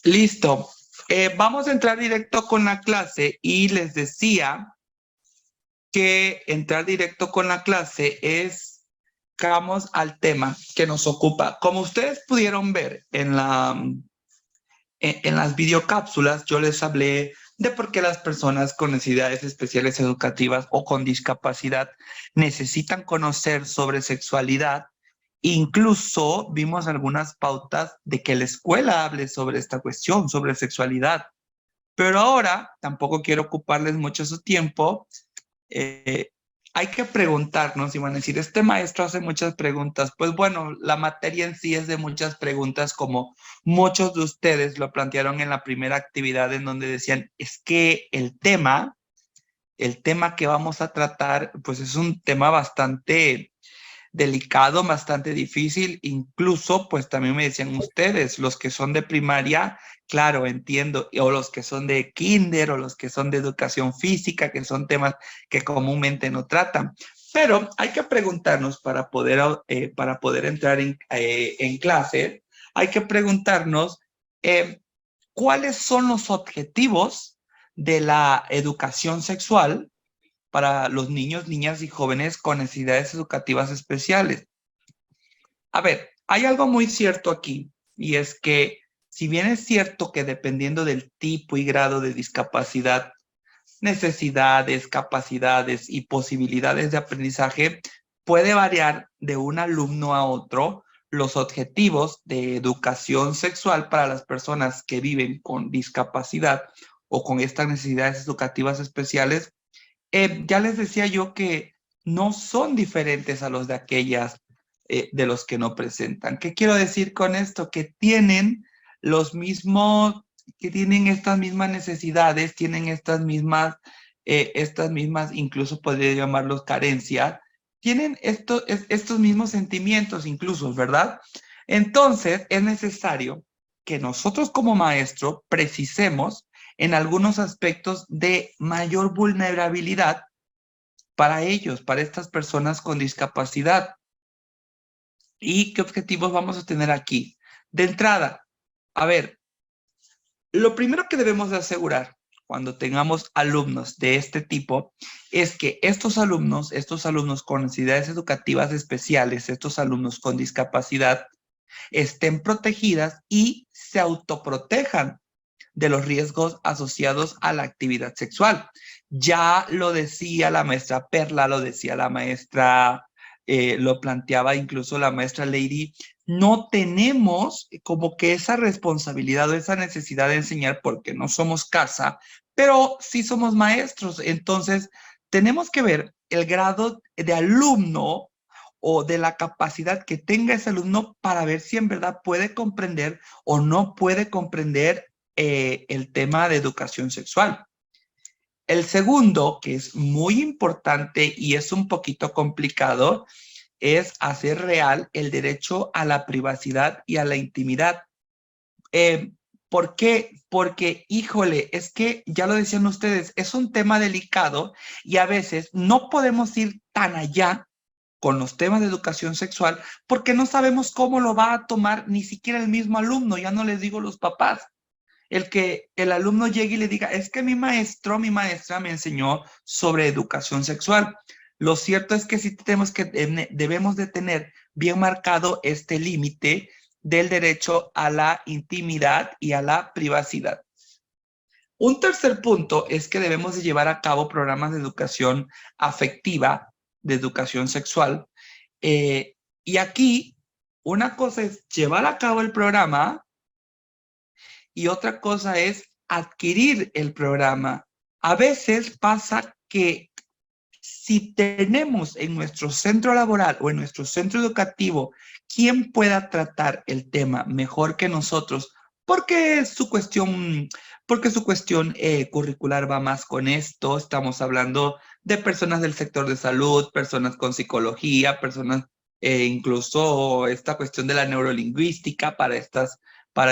Listo. Vamos a entrar directo con la clase y les decía que entrar directo con la clase es, vamos al tema que nos ocupa. Como ustedes pudieron ver en las videocápsulas, yo les hablé de por qué las personas con necesidades especiales educativas o con discapacidad necesitan conocer sobre sexualidad. Incluso vimos algunas pautas de que la escuela hable sobre esta cuestión, sobre sexualidad. Pero ahora tampoco quiero ocuparles mucho su tiempo. eh, Hay que preguntarnos y van a decir, este maestro hace muchas preguntas. Pues bueno, la materia en sí es de muchas preguntas, como muchos de ustedes lo plantearon en la primera actividad en donde decían, es que el tema que vamos a tratar, pues es un tema bastante delicado, bastante difícil. Incluso, pues también me decían ustedes, los que son de primaria, claro, entiendo, o los que son de kinder, o los que son de educación física, que son temas que comúnmente no tratan. Pero hay que preguntarnos para poder entrar en clase, hay que preguntarnos eh, cuáles son los objetivos de la educación sexual para los niños, niñas y jóvenes con necesidades educativas especiales. A ver, hay algo muy cierto aquí, y es que si bien es cierto que dependiendo del tipo y grado de discapacidad, necesidades, capacidades y posibilidades de aprendizaje, puede variar de un alumno a otro los objetivos de educación sexual para las personas que viven con discapacidad o con estas necesidades educativas especiales. Ya les decía yo que no son diferentes a los de aquellas de los que no presentan. ¿Qué quiero decir con esto? Que tienen los mismos, que tienen estas mismas necesidades, tienen estas mismas, incluso podría llamarlos carencias, tienen estos mismos sentimientos incluso, ¿verdad? Entonces es necesario que nosotros como maestro precisemos en algunos aspectos de mayor vulnerabilidad para ellos, para estas personas con discapacidad. ¿Y qué objetivos vamos a tener aquí? De entrada, a ver, lo primero que debemos de asegurar cuando tengamos alumnos de este tipo es que estos alumnos con necesidades educativas especiales, estos alumnos con discapacidad, estén protegidas y se autoprotejan de los riesgos asociados a la actividad sexual. Ya lo decía la maestra Perla, lo decía la maestra, lo planteaba incluso la maestra Lady, no tenemos como que esa responsabilidad o esa necesidad de enseñar porque no somos casa, pero sí somos maestros. Entonces, tenemos que ver el grado de alumno o de la capacidad que tenga ese alumno para ver si en verdad puede comprender o no puede comprender el tema de educación sexual. El segundo, que es muy importante y es un poquito complicado, es hacer real el derecho a la privacidad y a la intimidad. Eh, ¿Por qué? Porque, híjole, es que ya lo decían ustedes, es un tema delicado y a veces no podemos ir tan allá con los temas de educación sexual porque no sabemos cómo lo va a tomar ni siquiera el mismo alumno, ya no les digo los papás. El que el alumno llegue y le diga, es que mi maestro, mi maestra me enseñó sobre educación sexual. Lo cierto es que sí debemos de tener bien marcado este límite del derecho a la intimidad y a la privacidad. Un tercer punto es que debemos de llevar a cabo programas de educación afectiva, de educación sexual. Eh, y aquí, una cosa es llevar a cabo el programa y otra cosa es adquirir el programa. A veces pasa que si tenemos en nuestro centro laboral o en nuestro centro educativo quien pueda tratar el tema mejor que nosotros, porque su cuestión curricular va más con esto. Estamos hablando de personas del sector de salud, personas con psicología, personas incluso esta cuestión de la neurolingüística para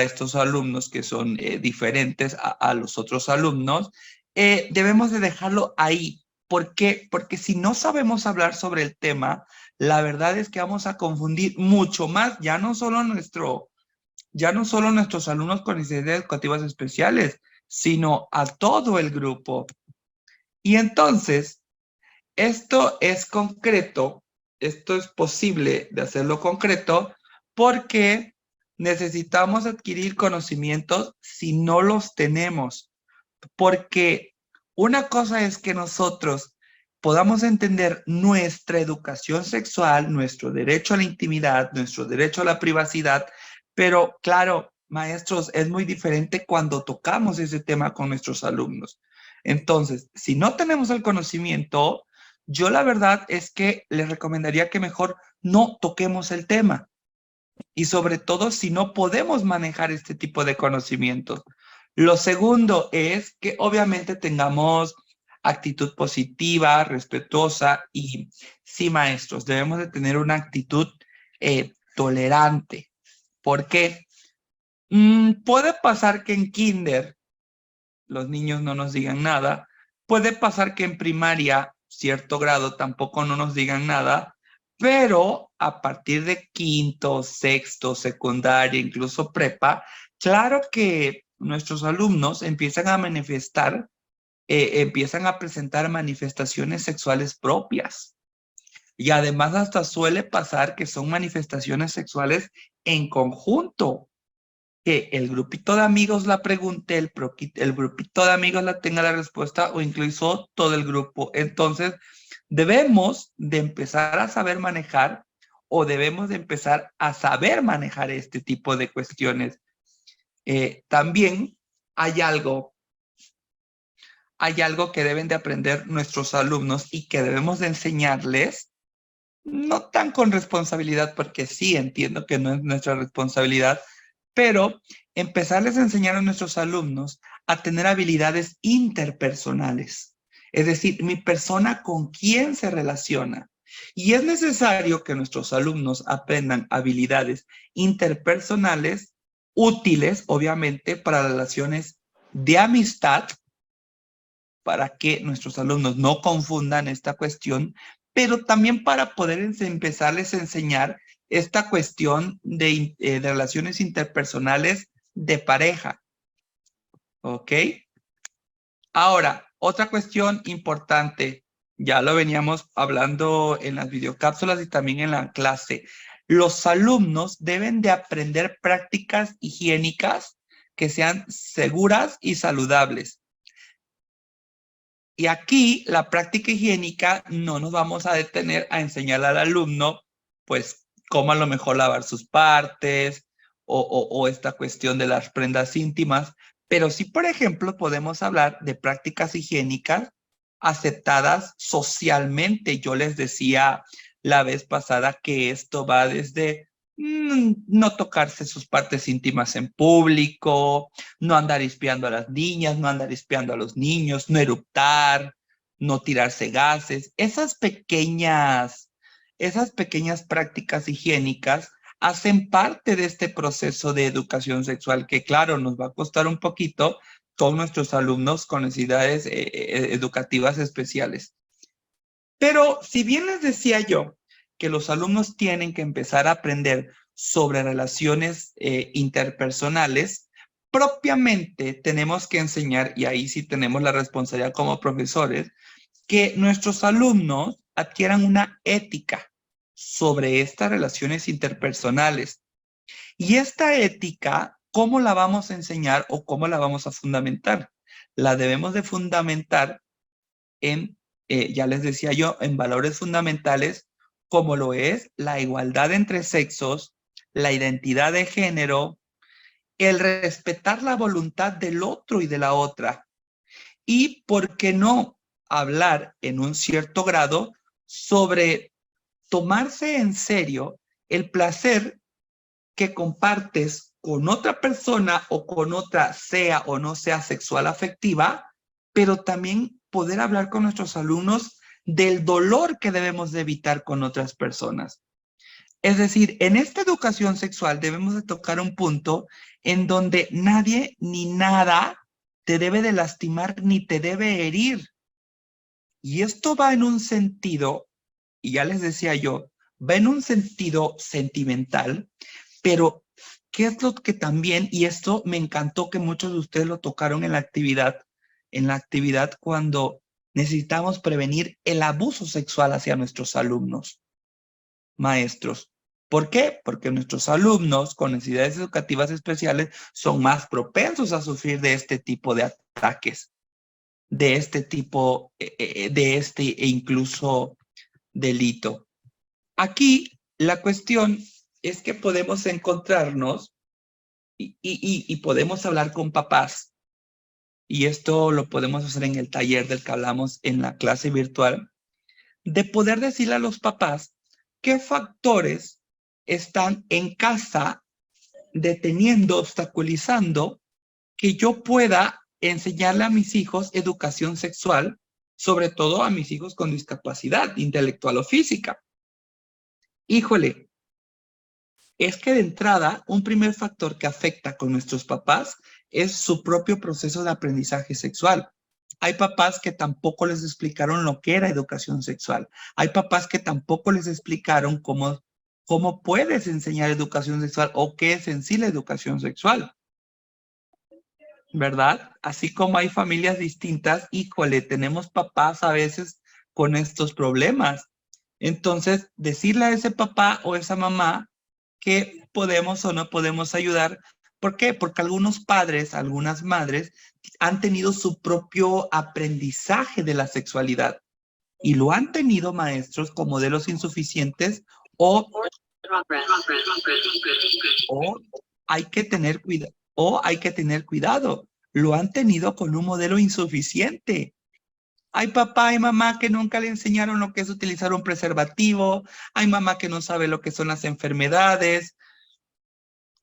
estos alumnos que son diferentes a los otros alumnos. Debemos de dejarlo ahí. ¿Por qué? Porque si no sabemos hablar sobre el tema, la verdad es que vamos a confundir mucho más, ya no solo ya no solo a nuestros alumnos con necesidades educativas especiales, sino a todo el grupo. Y entonces, esto es concreto, esto es posible de hacerlo concreto porque necesitamos adquirir conocimientos si no los tenemos. Porque una cosa es que nosotros podamos entender nuestra educación sexual, nuestro derecho a la intimidad, nuestro derecho a la privacidad, pero claro, maestros, es muy diferente cuando tocamos ese tema con nuestros alumnos. Entonces, si no tenemos el conocimiento, yo la verdad es que les recomendaría que mejor no toquemos el tema y sobre todo si no podemos manejar este tipo de conocimientos. Lo segundo es que obviamente tengamos actitud positiva, respetuosa y sí, maestros, debemos de tener una actitud tolerante. ¿Por qué? Puede pasar que en kinder los niños no nos digan nada, puede pasar que en primaria, cierto grado, tampoco no nos digan nada, pero a partir de quinto, sexto, secundaria, incluso prepa, claro que nuestros alumnos empiezan a manifestar, empiezan a presentar manifestaciones sexuales propias. Y además hasta suele pasar que son manifestaciones sexuales en conjunto, que el grupito de amigos la pregunte, el grupito de amigos la tenga la respuesta o incluso todo el grupo. Entonces, debemos de empezar a saber manejar o debemos de empezar a saber manejar este tipo de cuestiones. También hay hay algo que deben de aprender nuestros alumnos y que debemos de enseñarles, no tan con responsabilidad, porque sí entiendo que no es nuestra responsabilidad, pero empezarles a enseñar a nuestros alumnos a tener habilidades interpersonales. Es decir, mi persona con quién se relaciona. Y es necesario que nuestros alumnos aprendan habilidades interpersonales útiles, obviamente, para las relaciones de amistad, para que nuestros alumnos no confundan esta cuestión, pero también para poder empezarles a enseñar esta cuestión de relaciones interpersonales de pareja. ¿Ok? Ahora, otra cuestión importante, ya lo veníamos hablando en las videocápsulas y también en la clase. Los alumnos deben de aprender prácticas higiénicas que sean seguras y saludables. Y aquí la práctica higiénica no nos vamos a detener a enseñar al alumno, pues, cómo a lo mejor lavar sus partes o esta cuestión de las prendas íntimas, pero sí, por ejemplo, podemos hablar de prácticas higiénicas aceptadas socialmente. Yo les decía la vez pasada que esto va desde no tocarse sus partes íntimas en público, no andar espiando a las niñas, no andar espiando a los niños, no eructar, no tirarse gases. Esas pequeñas prácticas higiénicas hacen parte de este proceso de educación sexual que, claro, nos va a costar un poquito con nuestros alumnos con necesidades educativas especiales. Pero si bien les decía yo que los alumnos tienen que empezar a aprender sobre relaciones interpersonales, propiamente tenemos que enseñar, y ahí sí tenemos la responsabilidad como profesores, que nuestros alumnos adquieran una ética sobre estas relaciones interpersonales. Y esta ética, ¿cómo la vamos a enseñar o cómo la vamos a fundamentar? La debemos de fundamentar en, ya les decía yo, en valores fundamentales como lo es la igualdad entre sexos, la identidad de género, el respetar la voluntad del otro y de la otra. Y, ¿por qué no hablar en un cierto grado sobre tomarse en serio el placer que compartes con otra persona o con otra, sea o no sea sexual afectiva, pero también poder hablar con nuestros alumnos del dolor que debemos de evitar con otras personas? Es decir, en esta educación sexual debemos de tocar un punto en donde nadie ni nada te debe de lastimar ni te debe herir. Y esto va en un sentido, y ya les decía yo, va en un sentido sentimental, pero ¿qué es lo que también, y esto me encantó que muchos de ustedes lo tocaron en la actividad cuando necesitamos prevenir el abuso sexual hacia nuestros alumnos, maestros? ¿Por qué? Porque nuestros alumnos con necesidades educativas especiales son más propensos a sufrir de este tipo de ataques, de este tipo, de este e incluso delito. Aquí la cuestión es que podemos encontrarnos y podemos hablar con papás, y esto lo podemos hacer en el taller del que hablamos en la clase virtual, de poder decirle a los papás qué factores están en casa deteniendo, obstaculizando que yo pueda enseñarle a mis hijos educación sexual, sobre todo a mis hijos con discapacidad intelectual o física. Híjole, es que de entrada, un primer factor que afecta con nuestros papás es su propio proceso de aprendizaje sexual. Hay papás que tampoco les explicaron lo que era educación sexual. Hay papás que tampoco les explicaron cómo puedes enseñar educación sexual o qué es en sí la educación sexual, ¿verdad? Así como hay familias distintas, híjole, tenemos papás a veces con estos problemas. Entonces, decirle a ese papá o esa mamá que podemos o no podemos ayudar. ¿Por qué? Porque algunos padres, algunas madres han tenido su propio aprendizaje de la sexualidad y lo han tenido maestros con modelos insuficientes o, o hay que tener cuidado, lo han tenido con un modelo insuficiente. Hay papá y mamá que nunca le enseñaron lo que es utilizar un preservativo, hay mamá que no sabe lo que son las enfermedades,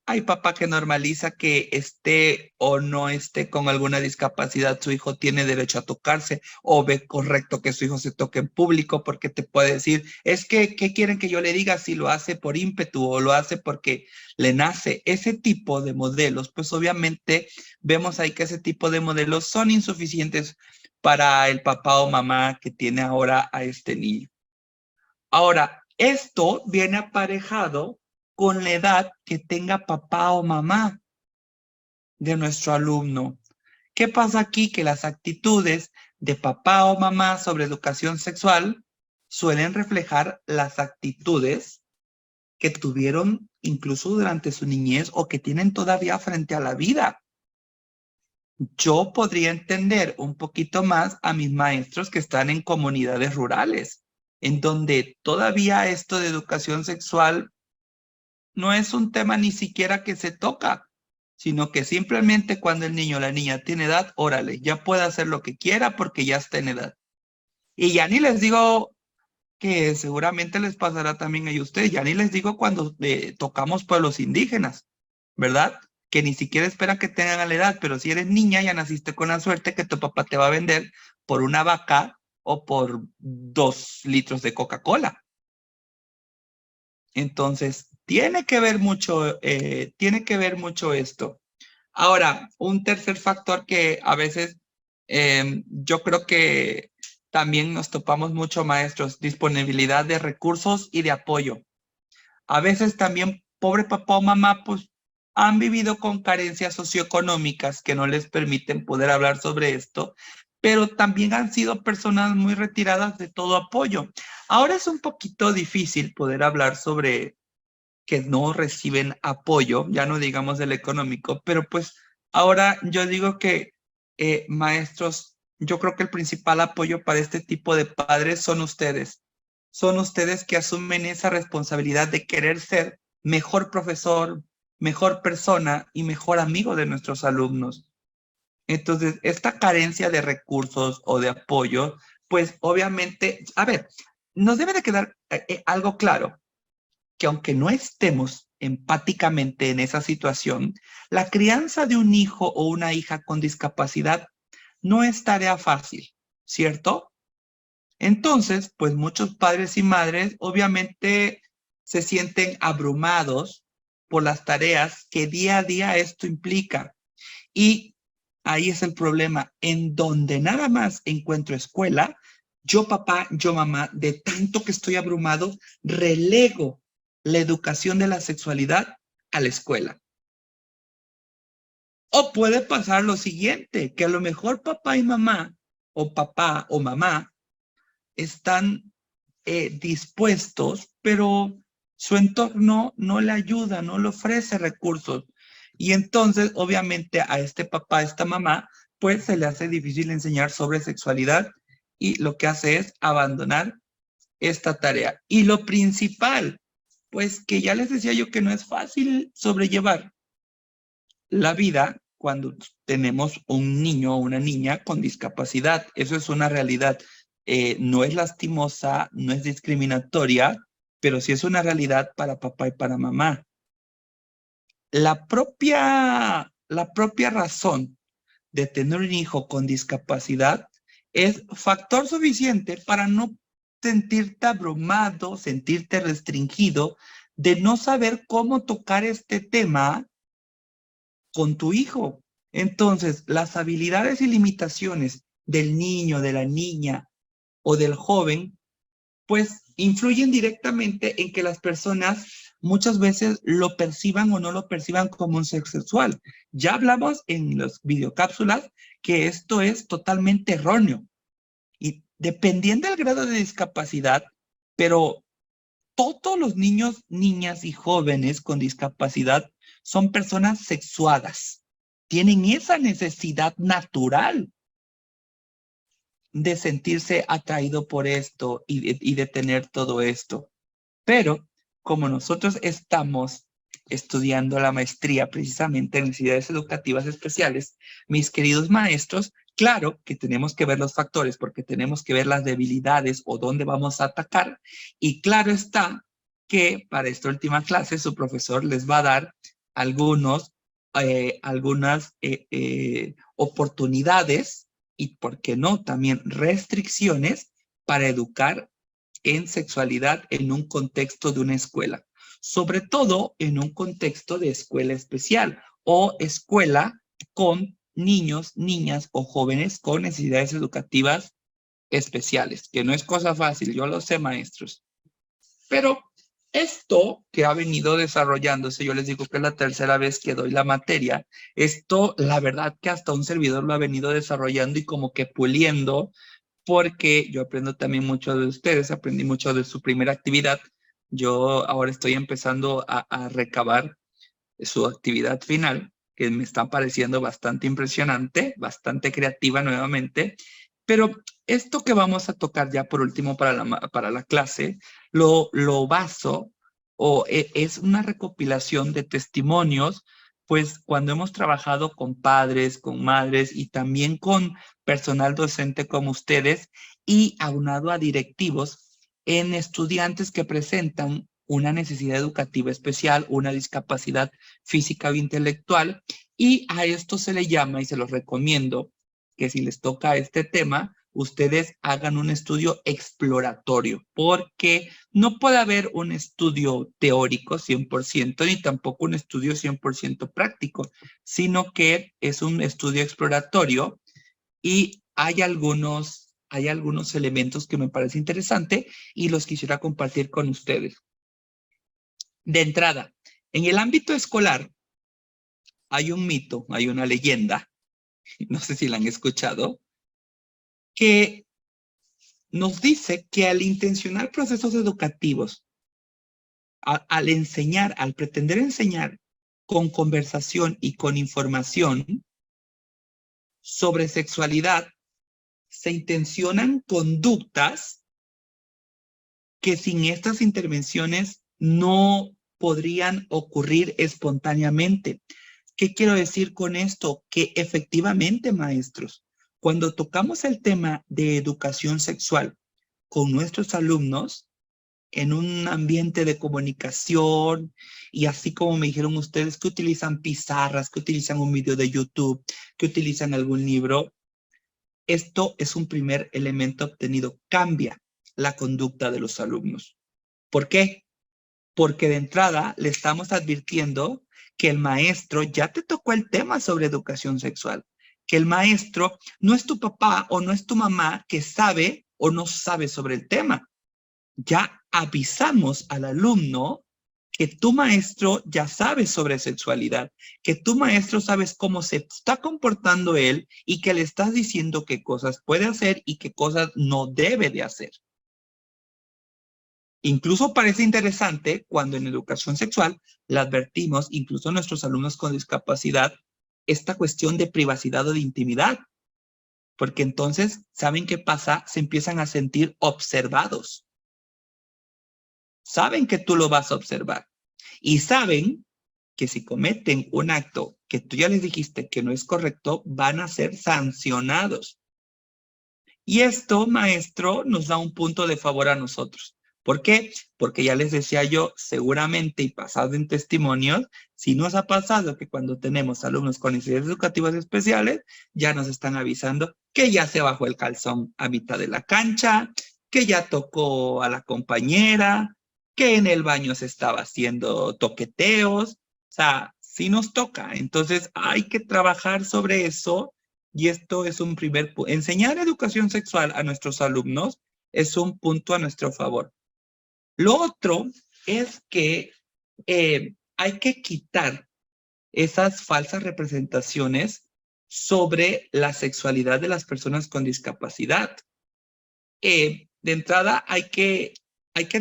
hay papá que normaliza que esté o no esté con alguna discapacidad, su hijo tiene derecho a tocarse o ve correcto que su hijo se toque en público porque te puede decir, es que, ¿qué quieren que yo le diga si lo hace por ímpetu o lo hace porque le nace? Ese tipo de modelos, pues obviamente vemos ahí que ese tipo de modelos son insuficientes para el papá o mamá que tiene ahora a este niño. Ahora, esto viene aparejado con la edad que tenga papá o mamá de nuestro alumno. ¿Qué pasa aquí? Que las actitudes de papá o mamá sobre educación sexual suelen reflejar las actitudes que tuvieron incluso durante su niñez o que tienen todavía frente a la vida. Yo podría entender un poquito más a mis maestros que están en comunidades rurales, en donde todavía esto de educación sexual no es un tema ni siquiera que se toca, sino que simplemente cuando el niño o la niña tiene edad, órale, ya puede hacer lo que quiera porque ya está en edad. Y ya ni les digo que seguramente les pasará también a ustedes, ya ni les digo cuando tocamos pueblos indígenas, ¿verdad? Que ni siquiera espera que tengan la edad, pero si eres niña ya naciste con la suerte que tu papá te va a vender por una vaca o por 2 litros de Coca-Cola. Entonces, tiene que ver mucho esto. Ahora, un tercer factor que a veces yo creo que también nos topamos mucho, maestros, disponibilidad de recursos y de apoyo. A veces también, pobre papá o mamá, pues han vivido con carencias socioeconómicas que no les permiten poder hablar sobre esto, pero también han sido personas muy retiradas de todo apoyo. Ahora es un poquito difícil poder hablar sobre que no reciben apoyo, ya no digamos del económico, pero pues ahora yo digo que maestros, yo creo que el principal apoyo para este tipo de padres son ustedes. Son ustedes que asumen esa responsabilidad de querer ser mejor profesor, mejor persona y mejor amigo de nuestros alumnos. Entonces, esta carencia de recursos o de apoyo, pues obviamente, a ver, nos debe de quedar algo claro que aunque no estemos empáticamente en esa situación, la crianza de un hijo o una hija con discapacidad no es tarea fácil, ¿cierto? Entonces, pues muchos padres y madres obviamente se sienten abrumados por las tareas que día a día esto implica. Y ahí es el problema, en donde nada más encuentro escuela, yo papá, yo mamá, de tanto que estoy abrumado, relego la educación de la sexualidad a la escuela. O puede pasar lo siguiente, que a lo mejor papá y mamá, o papá o mamá, están dispuestos, pero su entorno no le ayuda, no le ofrece recursos. Y entonces, obviamente, a este papá, a esta mamá, pues se le hace difícil enseñar sobre sexualidad y lo que hace es abandonar esta tarea. Y lo principal, pues que ya les decía yo que no es fácil sobrellevar la vida cuando tenemos un niño o una niña con discapacidad. Eso es una realidad. No es lastimosa, no es discriminatoria, pero sí es una realidad para papá y para mamá. La propia razón de tener un hijo con discapacidad es factor suficiente para no sentirte abrumado, sentirte restringido, de no saber cómo tocar este tema con tu hijo. Entonces, las habilidades y limitaciones del niño, de la niña o del joven, pues influyen directamente en que las personas muchas veces lo perciban o no lo perciban como un ser sexual. Ya hablamos en las videocápsulas que esto es totalmente erróneo y dependiendo del grado de discapacidad, pero todos los niños, niñas y jóvenes con discapacidad son personas sexuadas. Tienen esa necesidad natural de sentirse atraído por esto y de tener todo esto. Pero como nosotros estamos estudiando la maestría precisamente en necesidades educativas especiales, mis queridos maestros, claro que tenemos que ver los factores porque tenemos que ver las debilidades o dónde vamos a atacar. Y claro está que para esta última clase su profesor les va a dar algunas oportunidades y, ¿por qué no?, también restricciones para educar en sexualidad en un contexto de una escuela, sobre todo en un contexto de escuela especial o escuela con niños, niñas o jóvenes con necesidades educativas especiales, que no es cosa fácil, yo lo sé, maestros. Pero esto que ha venido desarrollándose, yo les digo que es la tercera vez que doy la materia, esto la verdad que hasta un servidor lo ha venido desarrollando y como que puliendo, porque yo aprendo también mucho de ustedes, aprendí mucho de su primera actividad. Yo ahora estoy empezando a recabar su actividad final, que me está pareciendo bastante impresionante, bastante creativa nuevamente, pero esto que vamos a tocar ya por último para la clase, lo baso es una recopilación de testimonios, pues cuando hemos trabajado con padres, con madres y también con personal docente como ustedes y aunado a directivos en estudiantes que presentan una necesidad educativa especial, una discapacidad física o intelectual, y a esto se le llama, y se los recomiendo, que si les toca este tema, ustedes hagan un estudio exploratorio, porque no puede haber un estudio teórico 100%, ni tampoco un estudio 100% práctico, sino que es un estudio exploratorio y hay algunos elementos que me parece interesante y los quisiera compartir con ustedes. De entrada, en el ámbito escolar hay un mito, hay una leyenda, no sé si la han escuchado, que nos dice que al intencionar procesos educativos, al enseñar, al pretender enseñar con conversación y con información sobre sexualidad, se intencionan conductas que sin estas intervenciones no podrían ocurrir espontáneamente. ¿Qué quiero decir con esto? Que efectivamente, maestros, cuando tocamos el tema de educación sexual con nuestros alumnos en un ambiente de comunicación y así como me dijeron ustedes que utilizan pizarras, que utilizan un video de YouTube, que utilizan algún libro, esto es un primer elemento obtenido. Cambia la conducta de los alumnos. ¿Por qué? Porque de entrada le estamos advirtiendo que el maestro ya te tocó el tema sobre educación sexual, que el maestro no es tu papá o no es tu mamá que sabe o no sabe sobre el tema. Ya avisamos al alumno que tu maestro ya sabe sobre sexualidad, que tu maestro sabes cómo se está comportando él y que le estás diciendo qué cosas puede hacer y qué cosas no debe de hacer. Incluso parece interesante cuando en educación sexual le advertimos, incluso a nuestros alumnos con discapacidad, esta cuestión de privacidad o de intimidad, porque entonces, ¿saben qué pasa? Se empiezan a sentir observados. Saben que tú lo vas a observar y saben que si cometen un acto que tú ya les dijiste que no es correcto, van a ser sancionados. Y esto, maestro, nos da un punto de favor a nosotros. ¿Por qué? Porque ya les decía yo, seguramente y pasado en testimonios, si nos ha pasado que cuando tenemos alumnos con necesidades educativas especiales, ya nos están avisando que ya se bajó el calzón a mitad de la cancha, que ya tocó a la compañera, que en el baño se estaba haciendo toqueteos. O sea, sí nos toca. Entonces hay que trabajar sobre eso y esto es un primer punto. Enseñar educación sexual a nuestros alumnos es un punto a nuestro favor. Lo otro es que hay que quitar esas falsas representaciones sobre la sexualidad de las personas con discapacidad. De entrada hay que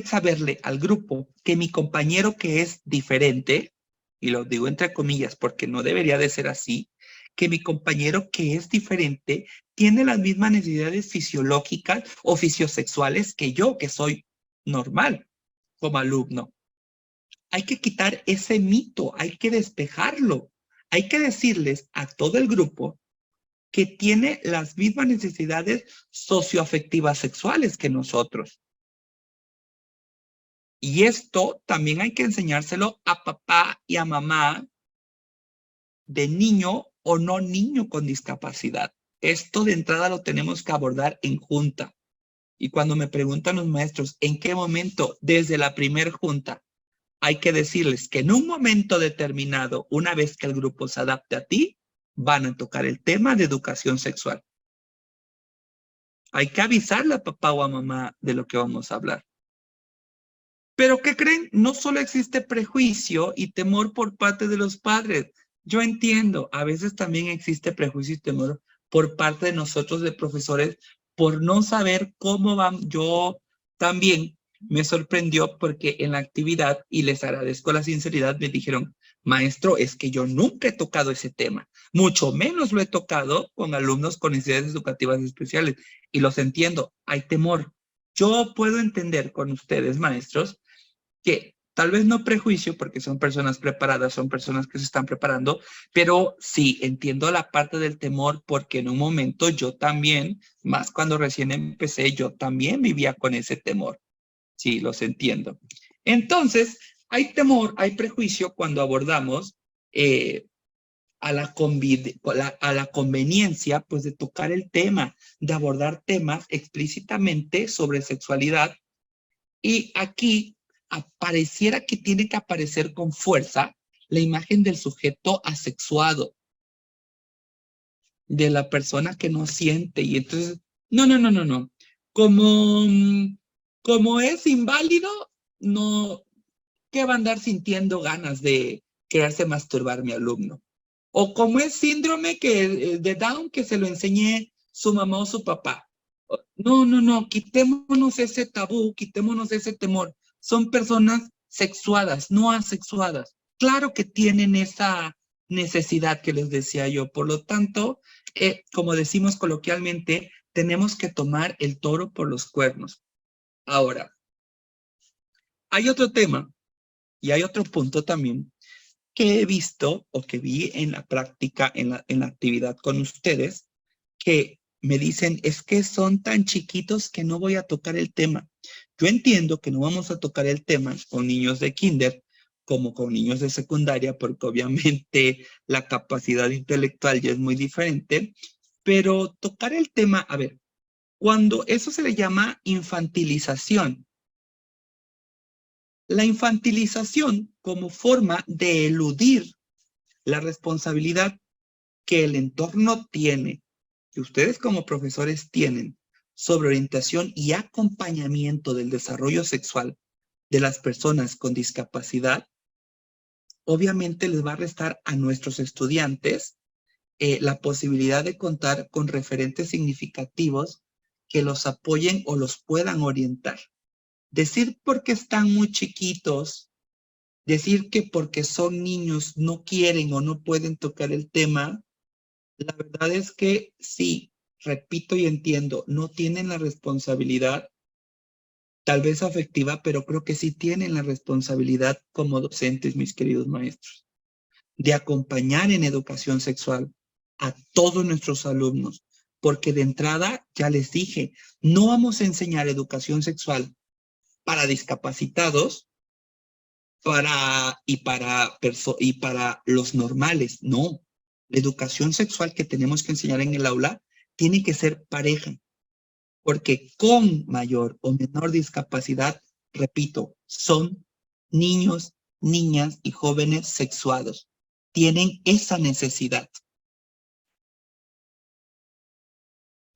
saberle al grupo que mi compañero que es diferente, y lo digo entre comillas porque no debería de ser así, que mi compañero que es diferente tiene las mismas necesidades fisiológicas o fisiosexuales que yo, que soy normal como alumno. Hay que quitar ese mito, hay que despejarlo. Hay que decirles a todo el grupo que tiene las mismas necesidades socioafectivas sexuales que nosotros. Y esto también hay que enseñárselo a papá y a mamá de niño o no niño con discapacidad. Esto de entrada lo tenemos que abordar en junta. Y cuando me preguntan los maestros en qué momento, desde la primer junta, hay que decirles que en un momento determinado, una vez que el grupo se adapte a ti, van a tocar el tema de educación sexual. Hay que avisarle a papá o a mamá de lo que vamos a hablar. Pero ¿qué creen? No solo existe prejuicio y temor por parte de los padres. Yo entiendo, a veces también existe prejuicio y temor por parte de nosotros de profesores por no saber cómo van. Yo también me sorprendió porque en la actividad, y les agradezco la sinceridad, me dijeron, maestro, es que yo nunca he tocado ese tema, mucho menos lo he tocado con alumnos con necesidades educativas especiales. Y los entiendo, hay temor. Yo puedo entender con ustedes, maestros, que tal vez no prejuicio, porque son personas preparadas, son personas que se están preparando, pero sí entiendo la parte del temor, porque en un momento yo también, más cuando recién empecé, yo también vivía con ese temor. Sí, los entiendo. Entonces, hay temor, hay prejuicio cuando abordamos a la conveniencia, pues, de tocar el tema, de abordar temas explícitamente sobre sexualidad. Y aquí pareciera que tiene que aparecer con fuerza la imagen del sujeto asexuado, de la persona que no siente. Y entonces, no, no, no, no, no. Como, como es inválido, no, ¿qué va a andar sintiendo ganas de quererse masturbar mi alumno? O como es síndrome de Down que se lo enseñé su mamá o su papá. No, no, no, quitémonos ese tabú, quitémonos ese temor. Son personas sexuadas, no asexuadas. Claro que tienen esa necesidad que les decía yo. Por lo tanto, como decimos coloquialmente, tenemos que tomar el toro por los cuernos. Ahora, hay otro tema y hay otro punto también que he visto o que vi en la práctica, en la actividad con ustedes, que me dicen, es que son tan chiquitos que no voy a tocar el tema. Yo entiendo que no vamos a tocar el tema con niños de kinder como con niños de secundaria, porque obviamente la capacidad intelectual ya es muy diferente, pero tocar el tema, a ver, cuando eso se le llama infantilización. La infantilización como forma de eludir la responsabilidad que el entorno tiene, que ustedes como profesores tienen sobre orientación y acompañamiento del desarrollo sexual de las personas con discapacidad, obviamente les va a restar a nuestros estudiantes la posibilidad de contar con referentes significativos que los apoyen o los puedan orientar. Decir porque están muy chiquitos, decir que porque son niños no quieren o no pueden tocar el tema, la verdad es que sí, repito y entiendo, no tienen la responsabilidad, tal vez afectiva, pero creo que sí tienen la responsabilidad como docentes, mis queridos maestros, de acompañar en educación sexual a todos nuestros alumnos, porque de entrada, ya les dije, no vamos a enseñar educación sexual para discapacitados y para los normales, no. La educación sexual que tenemos que enseñar en el aula tiene que ser pareja, porque con mayor o menor discapacidad, repito, son niños, niñas y jóvenes sexuados. Tienen esa necesidad.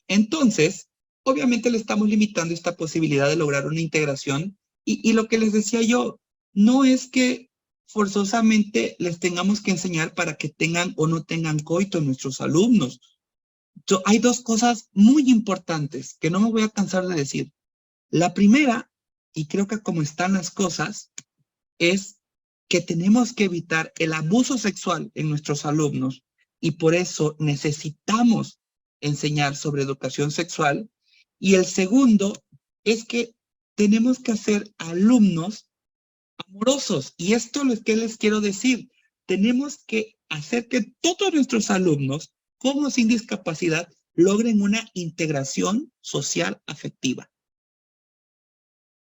Entonces, obviamente le estamos limitando esta posibilidad de lograr una integración y lo que les decía yo, no es que forzosamente les tengamos que enseñar para que tengan o no tengan coito nuestros alumnos. Hay dos cosas muy importantes que no me voy a cansar de decir. La primera, y creo que como están las cosas, es que tenemos que evitar el abuso sexual en nuestros alumnos y por eso necesitamos enseñar sobre educación sexual. Y el segundo es que tenemos que hacer alumnos amorosos. Y esto es lo que les quiero decir. Tenemos que hacer que todos nuestros alumnos, con o sin discapacidad, logren una integración social afectiva.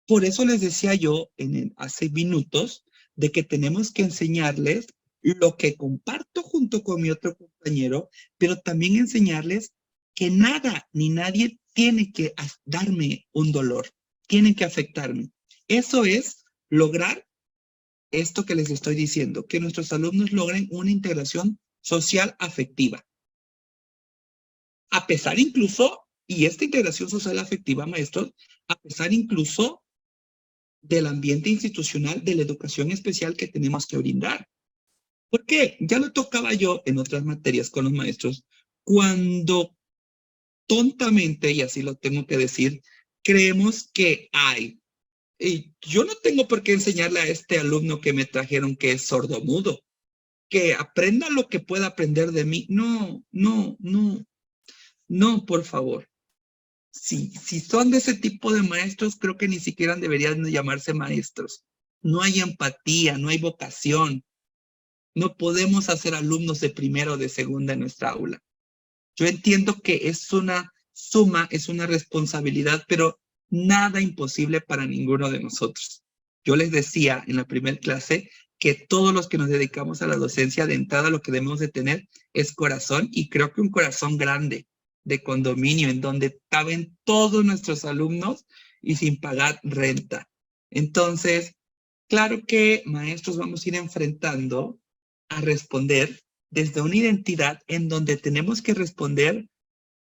Por eso les decía yo hace minutos de que tenemos que enseñarles lo que comparto junto con mi otro compañero, pero también enseñarles que nada ni nadie tiene que darme un dolor, tiene que afectarme. Eso es lograr esto que les estoy diciendo, que nuestros alumnos logren una integración social afectiva. A pesar incluso, y esta integración social afectiva, maestros, a pesar incluso del ambiente institucional de la educación especial que tenemos que brindar. Porque ya lo tocaba yo en otras materias con los maestros, cuando tontamente, y así lo tengo que decir, creemos que yo no tengo por qué enseñarle a este alumno que me trajeron que es sordomudo, que aprenda lo que pueda aprender de mí. No, no, no, no, por favor. Si son de ese tipo de maestros, creo que ni siquiera deberían llamarse maestros. No hay empatía, no hay vocación. No podemos hacer alumnos de primero o de segunda en nuestra aula. Yo entiendo que es una suma, es una responsabilidad, pero nada imposible para ninguno de nosotros. Yo les decía en la primera clase que todos los que nos dedicamos a la docencia, de entrada lo que debemos de tener es corazón, y creo que un corazón grande, de condominio, en donde caben todos nuestros alumnos y sin pagar renta. Entonces, claro que maestros vamos a ir enfrentando a responder desde una identidad en donde tenemos que responder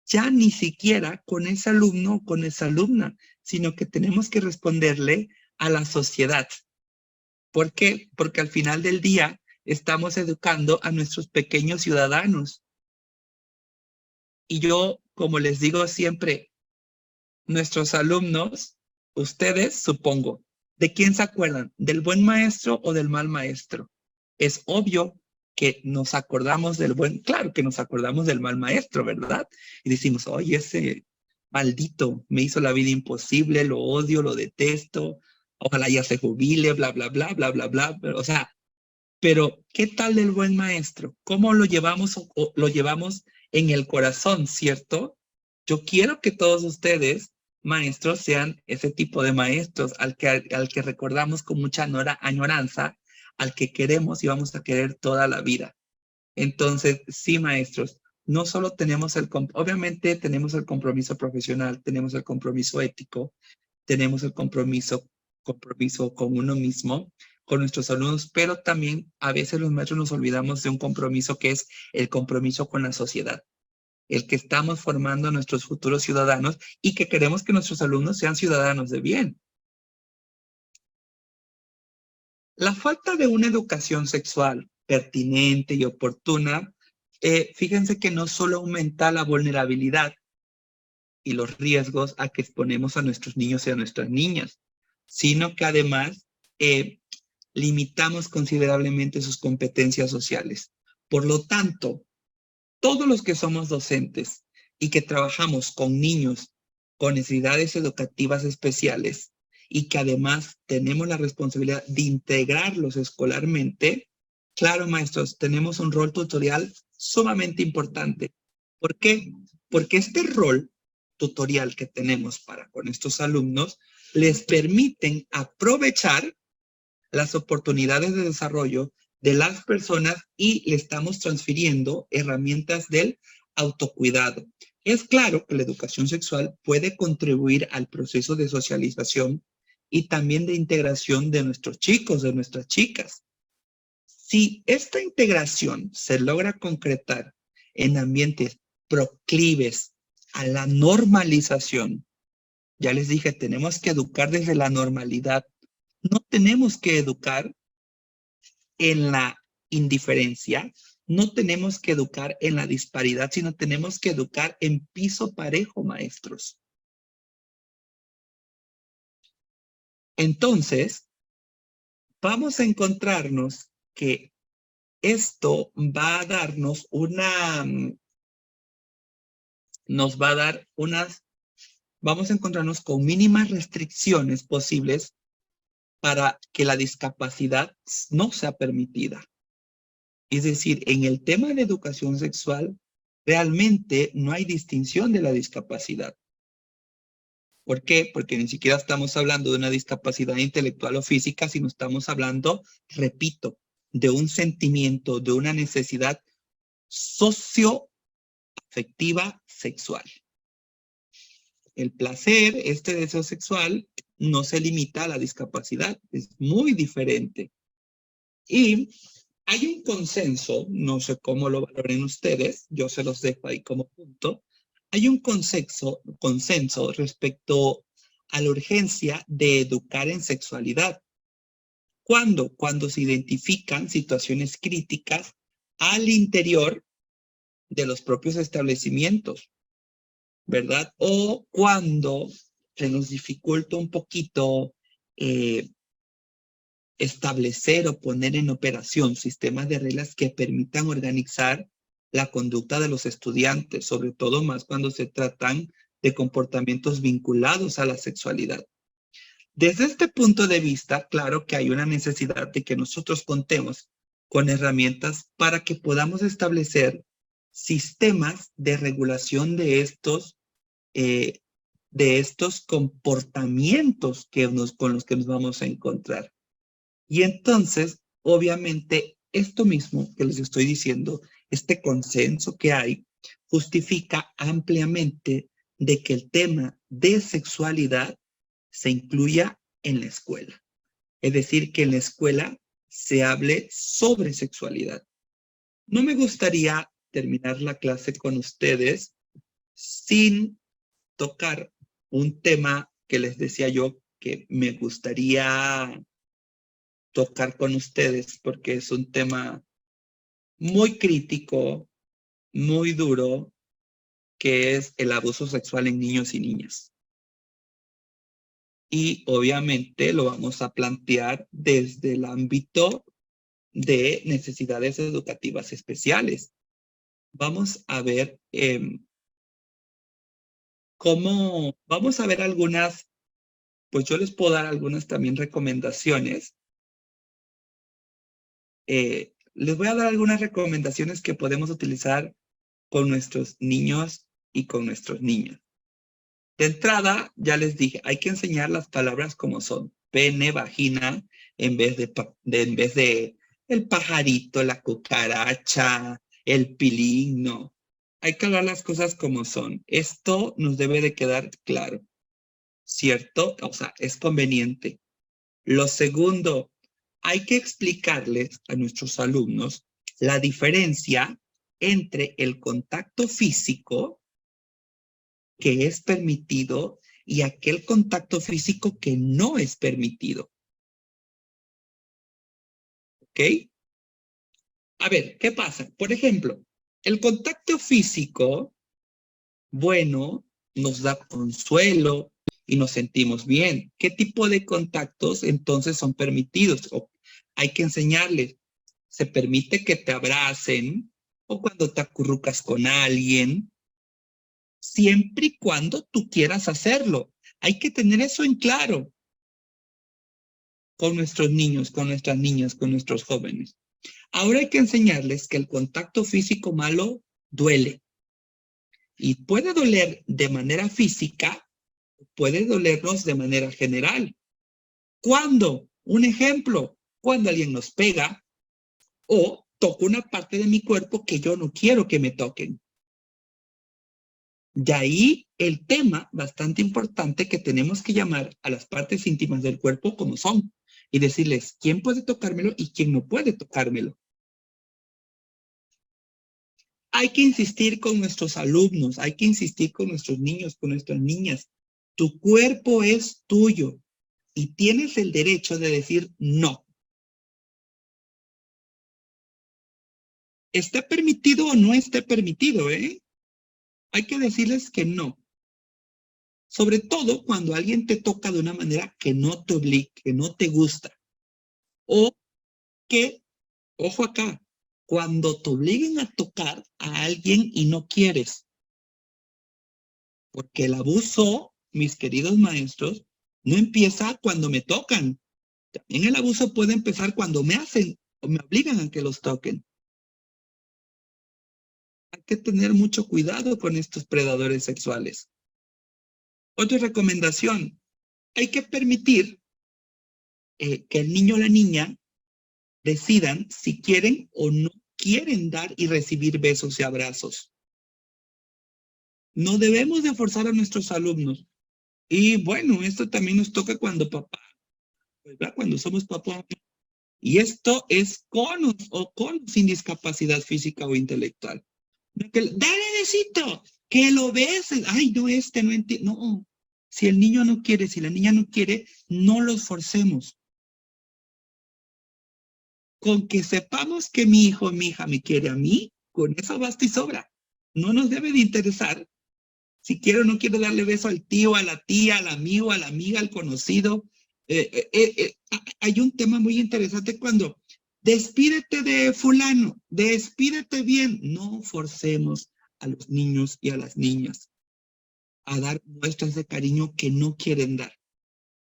ya ni siquiera con ese alumno o con esa alumna, sino que tenemos que responderle a la sociedad. ¿Por qué? Porque al final del día estamos educando a nuestros pequeños ciudadanos. Y yo, como les digo siempre, nuestros alumnos, ustedes, supongo, ¿de quién se acuerdan? ¿Del buen maestro o del mal maestro? Es obvio que nos acordamos claro que nos acordamos del mal maestro, ¿verdad? Y decimos, oye, ese maldito me hizo la vida imposible, lo odio, lo detesto, ojalá ya se jubile, bla, bla, bla, bla, bla, bla. O sea, pero ¿qué tal del buen maestro? ¿Cómo lo llevamos o lo llevamos en el corazón, cierto? Yo quiero que todos ustedes, maestros, sean ese tipo de maestros al que recordamos con mucha añoranza, al que queremos y vamos a querer toda la vida. Entonces, sí, maestros, no solo tenemos obviamente tenemos el compromiso profesional, tenemos el compromiso ético, tenemos el compromiso con uno mismo, con nuestros alumnos, pero también a veces los maestros nos olvidamos de un compromiso que es el compromiso con la sociedad, el que estamos formando a nuestros futuros ciudadanos y que queremos que nuestros alumnos sean ciudadanos de bien. La falta de una educación sexual pertinente y oportuna, fíjense que no solo aumenta la vulnerabilidad y los riesgos a que exponemos a nuestros niños y a nuestras niñas, sino que además limitamos considerablemente sus competencias sociales. Por lo tanto, todos los que somos docentes y que trabajamos con niños con necesidades educativas especiales y que además tenemos la responsabilidad de integrarlos escolarmente, claro, maestros, tenemos un rol tutorial sumamente importante. ¿Por qué? Porque este rol tutorial que tenemos para con estos alumnos les permiten aprovechar las oportunidades de desarrollo de las personas y le estamos transfiriendo herramientas del autocuidado. Es claro que la educación sexual puede contribuir al proceso de socialización y también de integración de nuestros chicos, de nuestras chicas. Si esta integración se logra concretar en ambientes proclives a la normalización, ya les dije, tenemos que educar desde la normalidad. No tenemos que educar en la indiferencia, no tenemos que educar en la disparidad, sino tenemos que educar en piso parejo, maestros. Entonces, vamos a encontrarnos que esto va a darnos nos va a dar vamos a encontrarnos con mínimas restricciones posibles para que la discapacidad no sea permitida. Es decir, en el tema de educación sexual, realmente no hay distinción de la discapacidad. ¿Por qué? Porque ni siquiera estamos hablando de una discapacidad intelectual o física, sino estamos hablando, repito, de un sentimiento, de una necesidad socioafectiva sexual. El placer, este deseo sexual, no se limita a la discapacidad, es muy diferente. Y hay un consenso, no sé cómo lo valoren ustedes, yo se los dejo ahí como punto. Hay un consenso respecto a la urgencia de educar en sexualidad. ¿Cuándo? Cuando se identifican situaciones críticas al interior de los propios establecimientos, ¿verdad? O cuando se nos dificulta un poquito establecer o poner en operación sistemas de reglas que permitan organizar la conducta de los estudiantes, sobre todo más cuando se tratan de comportamientos vinculados a la sexualidad. Desde este punto de vista, claro que hay una necesidad de que nosotros contemos con herramientas para que podamos establecer sistemas de regulación de estos comportamientos con los que nos vamos a encontrar. Y entonces, obviamente, esto mismo que les estoy diciendo, este consenso que hay, justifica ampliamente de que el tema de sexualidad se incluya en la escuela. Es decir, que en la escuela se hable sobre sexualidad. No me gustaría terminar la clase con ustedes sin tocar un tema que les decía yo que me gustaría tocar con ustedes porque es un tema muy crítico, muy duro, que es el abuso sexual en niños y niñas. Y obviamente lo vamos a plantear desde el ámbito de necesidades educativas especiales. Vamos a ver vamos a ver algunas, pues yo les puedo dar algunas también recomendaciones. Les voy a dar algunas recomendaciones que podemos utilizar con nuestros niños y con nuestros niños. De entrada, ya les dije, hay que enseñar las palabras como son. Pene, vagina, en vez de el pajarito, la cucaracha, el pilín, no. Hay que hablar las cosas como son. Esto nos debe de quedar claro, ¿cierto? O sea, es conveniente. Lo segundo, hay que explicarles a nuestros alumnos la diferencia entre el contacto físico que es permitido y aquel contacto físico que no es permitido. ¿Ok? A ver, ¿qué pasa? Por ejemplo, el contacto físico, bueno, nos da consuelo y nos sentimos bien. ¿Qué tipo de contactos entonces son permitidos? O hay que enseñarles. Se permite que te abracen o cuando te acurrucas con alguien, siempre y cuando tú quieras hacerlo. Hay que tener eso en claro con nuestros niños, con nuestras niñas, con nuestros jóvenes. Ahora hay que enseñarles que el contacto físico malo duele y puede doler de manera física, puede dolernos de manera general. ¿Cuándo? Un ejemplo, cuando alguien nos pega o toca una parte de mi cuerpo que yo no quiero que me toquen. De ahí el tema bastante importante que tenemos que llamar a las partes íntimas del cuerpo como son y decirles quién puede tocármelo y quién no puede tocármelo. Hay que insistir con nuestros alumnos, hay que insistir con nuestros niños, con nuestras niñas. Tu cuerpo es tuyo y tienes el derecho de decir no. Esté permitido o no esté permitido, ¿eh? Hay que decirles que no. Sobre todo cuando alguien te toca de una manera que no te obliga, que no te gusta. O que, ojo acá, cuando te obliguen a tocar a alguien y no quieres. Porque el abuso, mis queridos maestros, no empieza cuando me tocan. También el abuso puede empezar cuando me hacen o me obligan a que los toquen. Hay que tener mucho cuidado con estos predadores sexuales. Otra recomendación, hay que permitir que el niño o la niña decidan si quieren o no quieren dar y recibir besos y abrazos. No debemos de forzar a nuestros alumnos. Y bueno, esto también nos toca cuando papá, ¿verdad? Cuando somos papá. Y esto es con o con sin discapacidad física o intelectual. Dale besito, que lo beses. Ay, no, no entiendo. No, si el niño no quiere, si la niña no quiere, no los forcemos. Con que sepamos que mi hijo o mi hija me quiere a mí, con eso basta y sobra. No nos debe de interesar si quiero o no quiero darle beso al tío, a la tía, al amigo, a la amiga, al conocido. Hay un tema muy interesante cuando despídete de fulano, despídete bien. No forcemos a los niños y a las niñas a dar muestras de cariño que no quieren dar.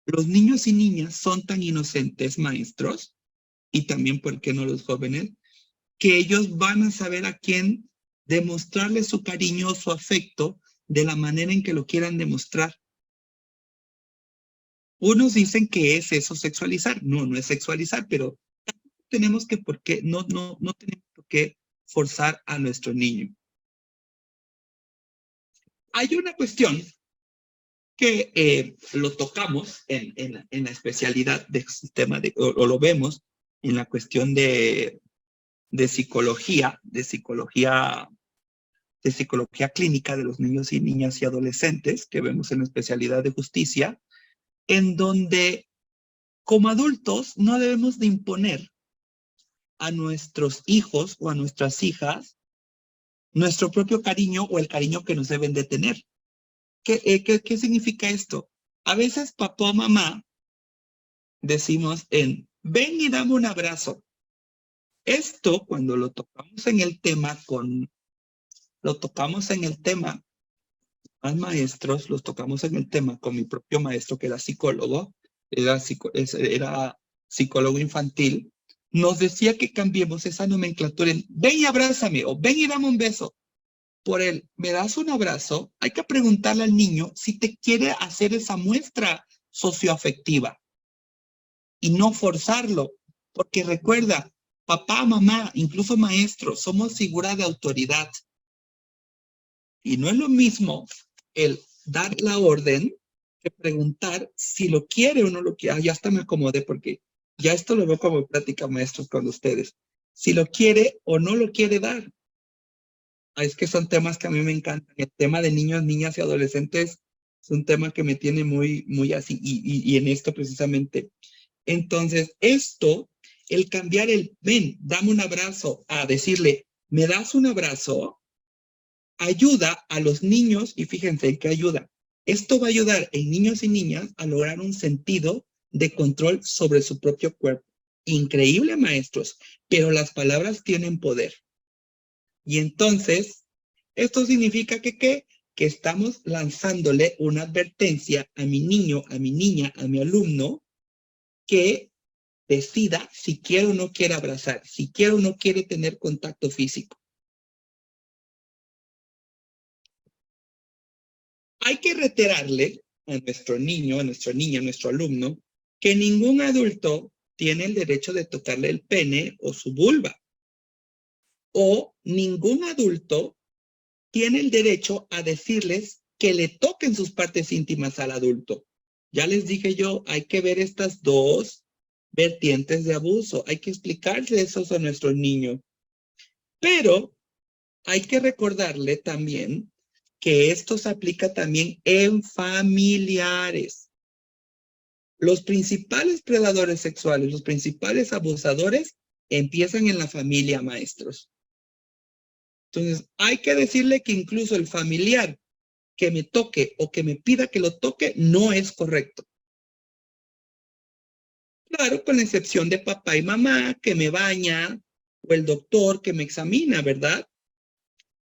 Los niños y niñas son tan inocentes, maestros, y también, ¿por qué no los jóvenes? Que ellos van a saber a quién demostrarle su cariño, su afecto, de la manera en que lo quieran demostrar. Unos dicen que es eso sexualizar. No, no es sexualizar, pero tenemos que, no tenemos por qué forzar a nuestro niño. Hay una cuestión que lo tocamos en la especialidad del sistema, o lo vemos en la cuestión de psicología, de psicología clínica de los niños y niñas y adolescentes, que vemos en la especialidad de justicia, en donde como adultos no debemos de imponer a nuestros hijos o a nuestras hijas nuestro propio cariño o el cariño que nos deben de tener. ¿Qué significa esto? A veces papá o mamá decimos ven y dame un abrazo. Esto cuando lo tocamos en el tema más maestros, los tocamos en el tema con mi propio maestro que era psicólogo, era psicólogo infantil, nos decía que cambiemos esa nomenclatura en ven y abrázame o ven y dame un beso. Por él, ¿me das un abrazo? Hay que preguntarle al niño si te quiere hacer esa muestra socioafectiva y no forzarlo, porque recuerda, papá, mamá, incluso maestro, somos figura de autoridad. Y no es lo mismo el dar la orden que preguntar si lo quiere o no lo quiere. Ya hasta me acomodé porque ya esto lo veo como plática maestros con ustedes. Si lo quiere o no lo quiere dar. Es que son temas que a mí me encantan. El tema de niños, niñas y adolescentes es un tema que me tiene muy, muy así y en esto precisamente. Entonces, esto el cambiar el ven, dame un abrazo, a decirle, ¿me das un abrazo? Ayuda a los niños, y fíjense en qué ayuda. Esto va a ayudar en niños y niñas a lograr un sentido de control sobre su propio cuerpo. Increíble, maestros, pero las palabras tienen poder. Y entonces, esto significa que, ¿qué? Que estamos lanzándole una advertencia a mi niño, a mi niña, a mi alumno, que decida si quiere o no quiere abrazar, si quiere o no quiere tener contacto físico. Hay que reiterarle a nuestro niño, a nuestra niña, a nuestro alumno, que ningún adulto tiene el derecho de tocarle el pene o su vulva. O ningún adulto tiene el derecho a decirles que le toquen sus partes íntimas al adulto. Ya les dije yo, hay que ver estas dos vertientes de abuso. Hay que explicarle eso a nuestros niños. Pero hay que recordarle también que esto se aplica también en familiares. Los principales predadores sexuales, los principales abusadores, empiezan en la familia, maestros. Entonces, hay que decirle que incluso el familiar que me toque o que me pida que lo toque no es correcto. Claro, con la excepción de papá y mamá, que me baña, o el doctor que me examina, ¿verdad?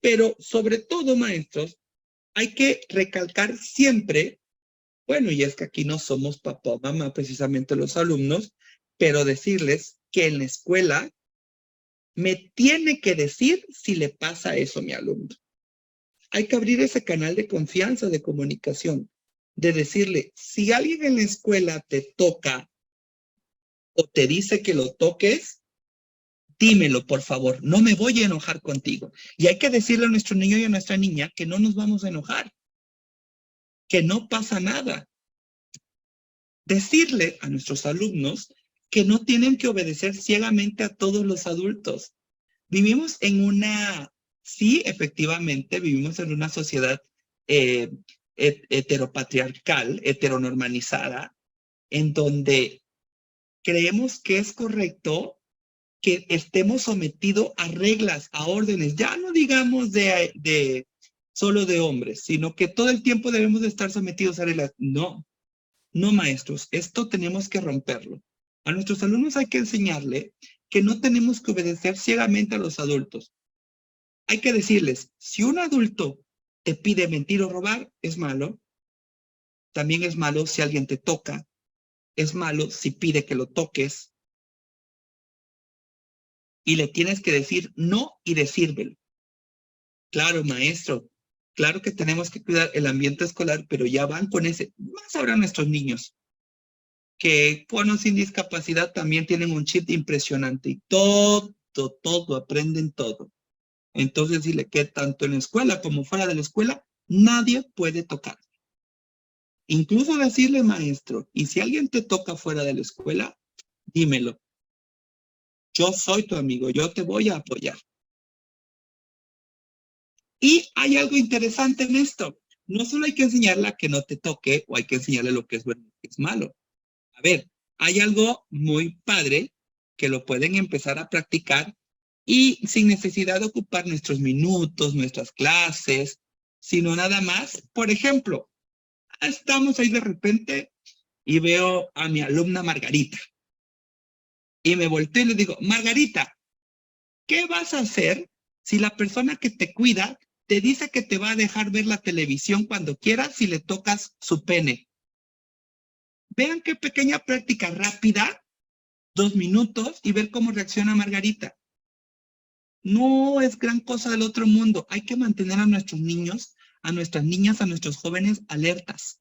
Pero sobre todo, maestros, hay que recalcar siempre, bueno, y es que aquí no somos papá o mamá, precisamente los alumnos, pero decirles que en la escuela me tiene que decir si le pasa eso a mi alumno. Hay que abrir ese canal de confianza, de comunicación, de decirle, si alguien en la escuela te toca o te dice que lo toques, dímelo, por favor, no me voy a enojar contigo. Y hay que decirle a nuestro niño y a nuestra niña que no nos vamos a enojar, que no pasa nada. Decirle a nuestros alumnos que no tienen que obedecer ciegamente a todos los adultos. Vivimos en una, sí, efectivamente, vivimos en una sociedad heteropatriarcal, heteronormalizada, en donde creemos que es correcto que estemos sometidos a reglas, a órdenes, ya no digamos de solo de hombres, sino que todo el tiempo debemos de estar sometidos a reglas. No, no, maestros, esto tenemos que romperlo. A nuestros alumnos hay que enseñarle que no tenemos que obedecer ciegamente a los adultos. Hay que decirles, si un adulto te pide mentir o robar, es malo. También es malo si alguien te toca. Es malo si pide que lo toques. Y le tienes que decir no y decírselo. Claro, maestro. Claro que tenemos que cuidar el ambiente escolar, pero ya van con ese. Más ahora nuestros niños, que con o sin discapacidad también tienen un chip impresionante y todo, aprenden todo. Entonces, dile que tanto en la escuela como fuera de la escuela, nadie puede tocar. Incluso decirle, maestro, y si alguien te toca fuera de la escuela, dímelo. Yo soy tu amigo, yo te voy a apoyar. Y hay algo interesante en esto. No solo hay que enseñarle a que no te toque o hay que enseñarle lo que es bueno y lo que es malo. A ver, hay algo muy padre que lo pueden empezar a practicar y sin necesidad de ocupar nuestros minutos, nuestras clases, sino nada más. Por ejemplo, estamos ahí de repente y veo a mi alumna Margarita y me volteo y le digo, Margarita, ¿qué vas a hacer si la persona que te cuida te dice que te va a dejar ver la televisión cuando quieras si le tocas su pene? Vean qué pequeña práctica rápida, 2 minutos, y ver cómo reacciona Margarita. No es gran cosa del otro mundo. Hay que mantener a nuestros niños, a nuestras niñas, a nuestros jóvenes alertas.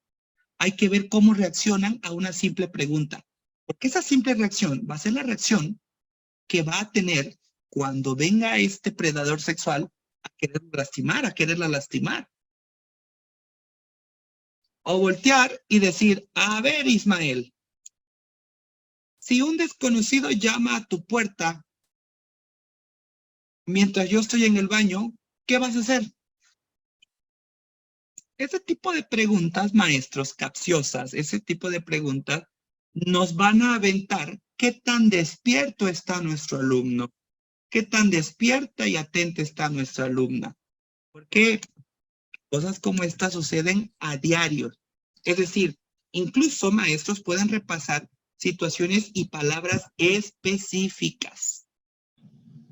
Hay que ver cómo reaccionan a una simple pregunta. Porque esa simple reacción va a ser la reacción que va a tener cuando venga este predador sexual a querer lastimar, a quererla lastimar. O voltear y decir, a ver, Ismael, si un desconocido llama a tu puerta mientras yo estoy en el baño, ¿qué vas a hacer? Ese tipo de preguntas, maestros, capciosas, ese tipo de preguntas nos van a aventar qué tan despierto está nuestro alumno, qué tan despierta y atenta está nuestra alumna. Porque cosas como estas suceden a diario. Es decir, incluso maestros pueden repasar situaciones y palabras específicas.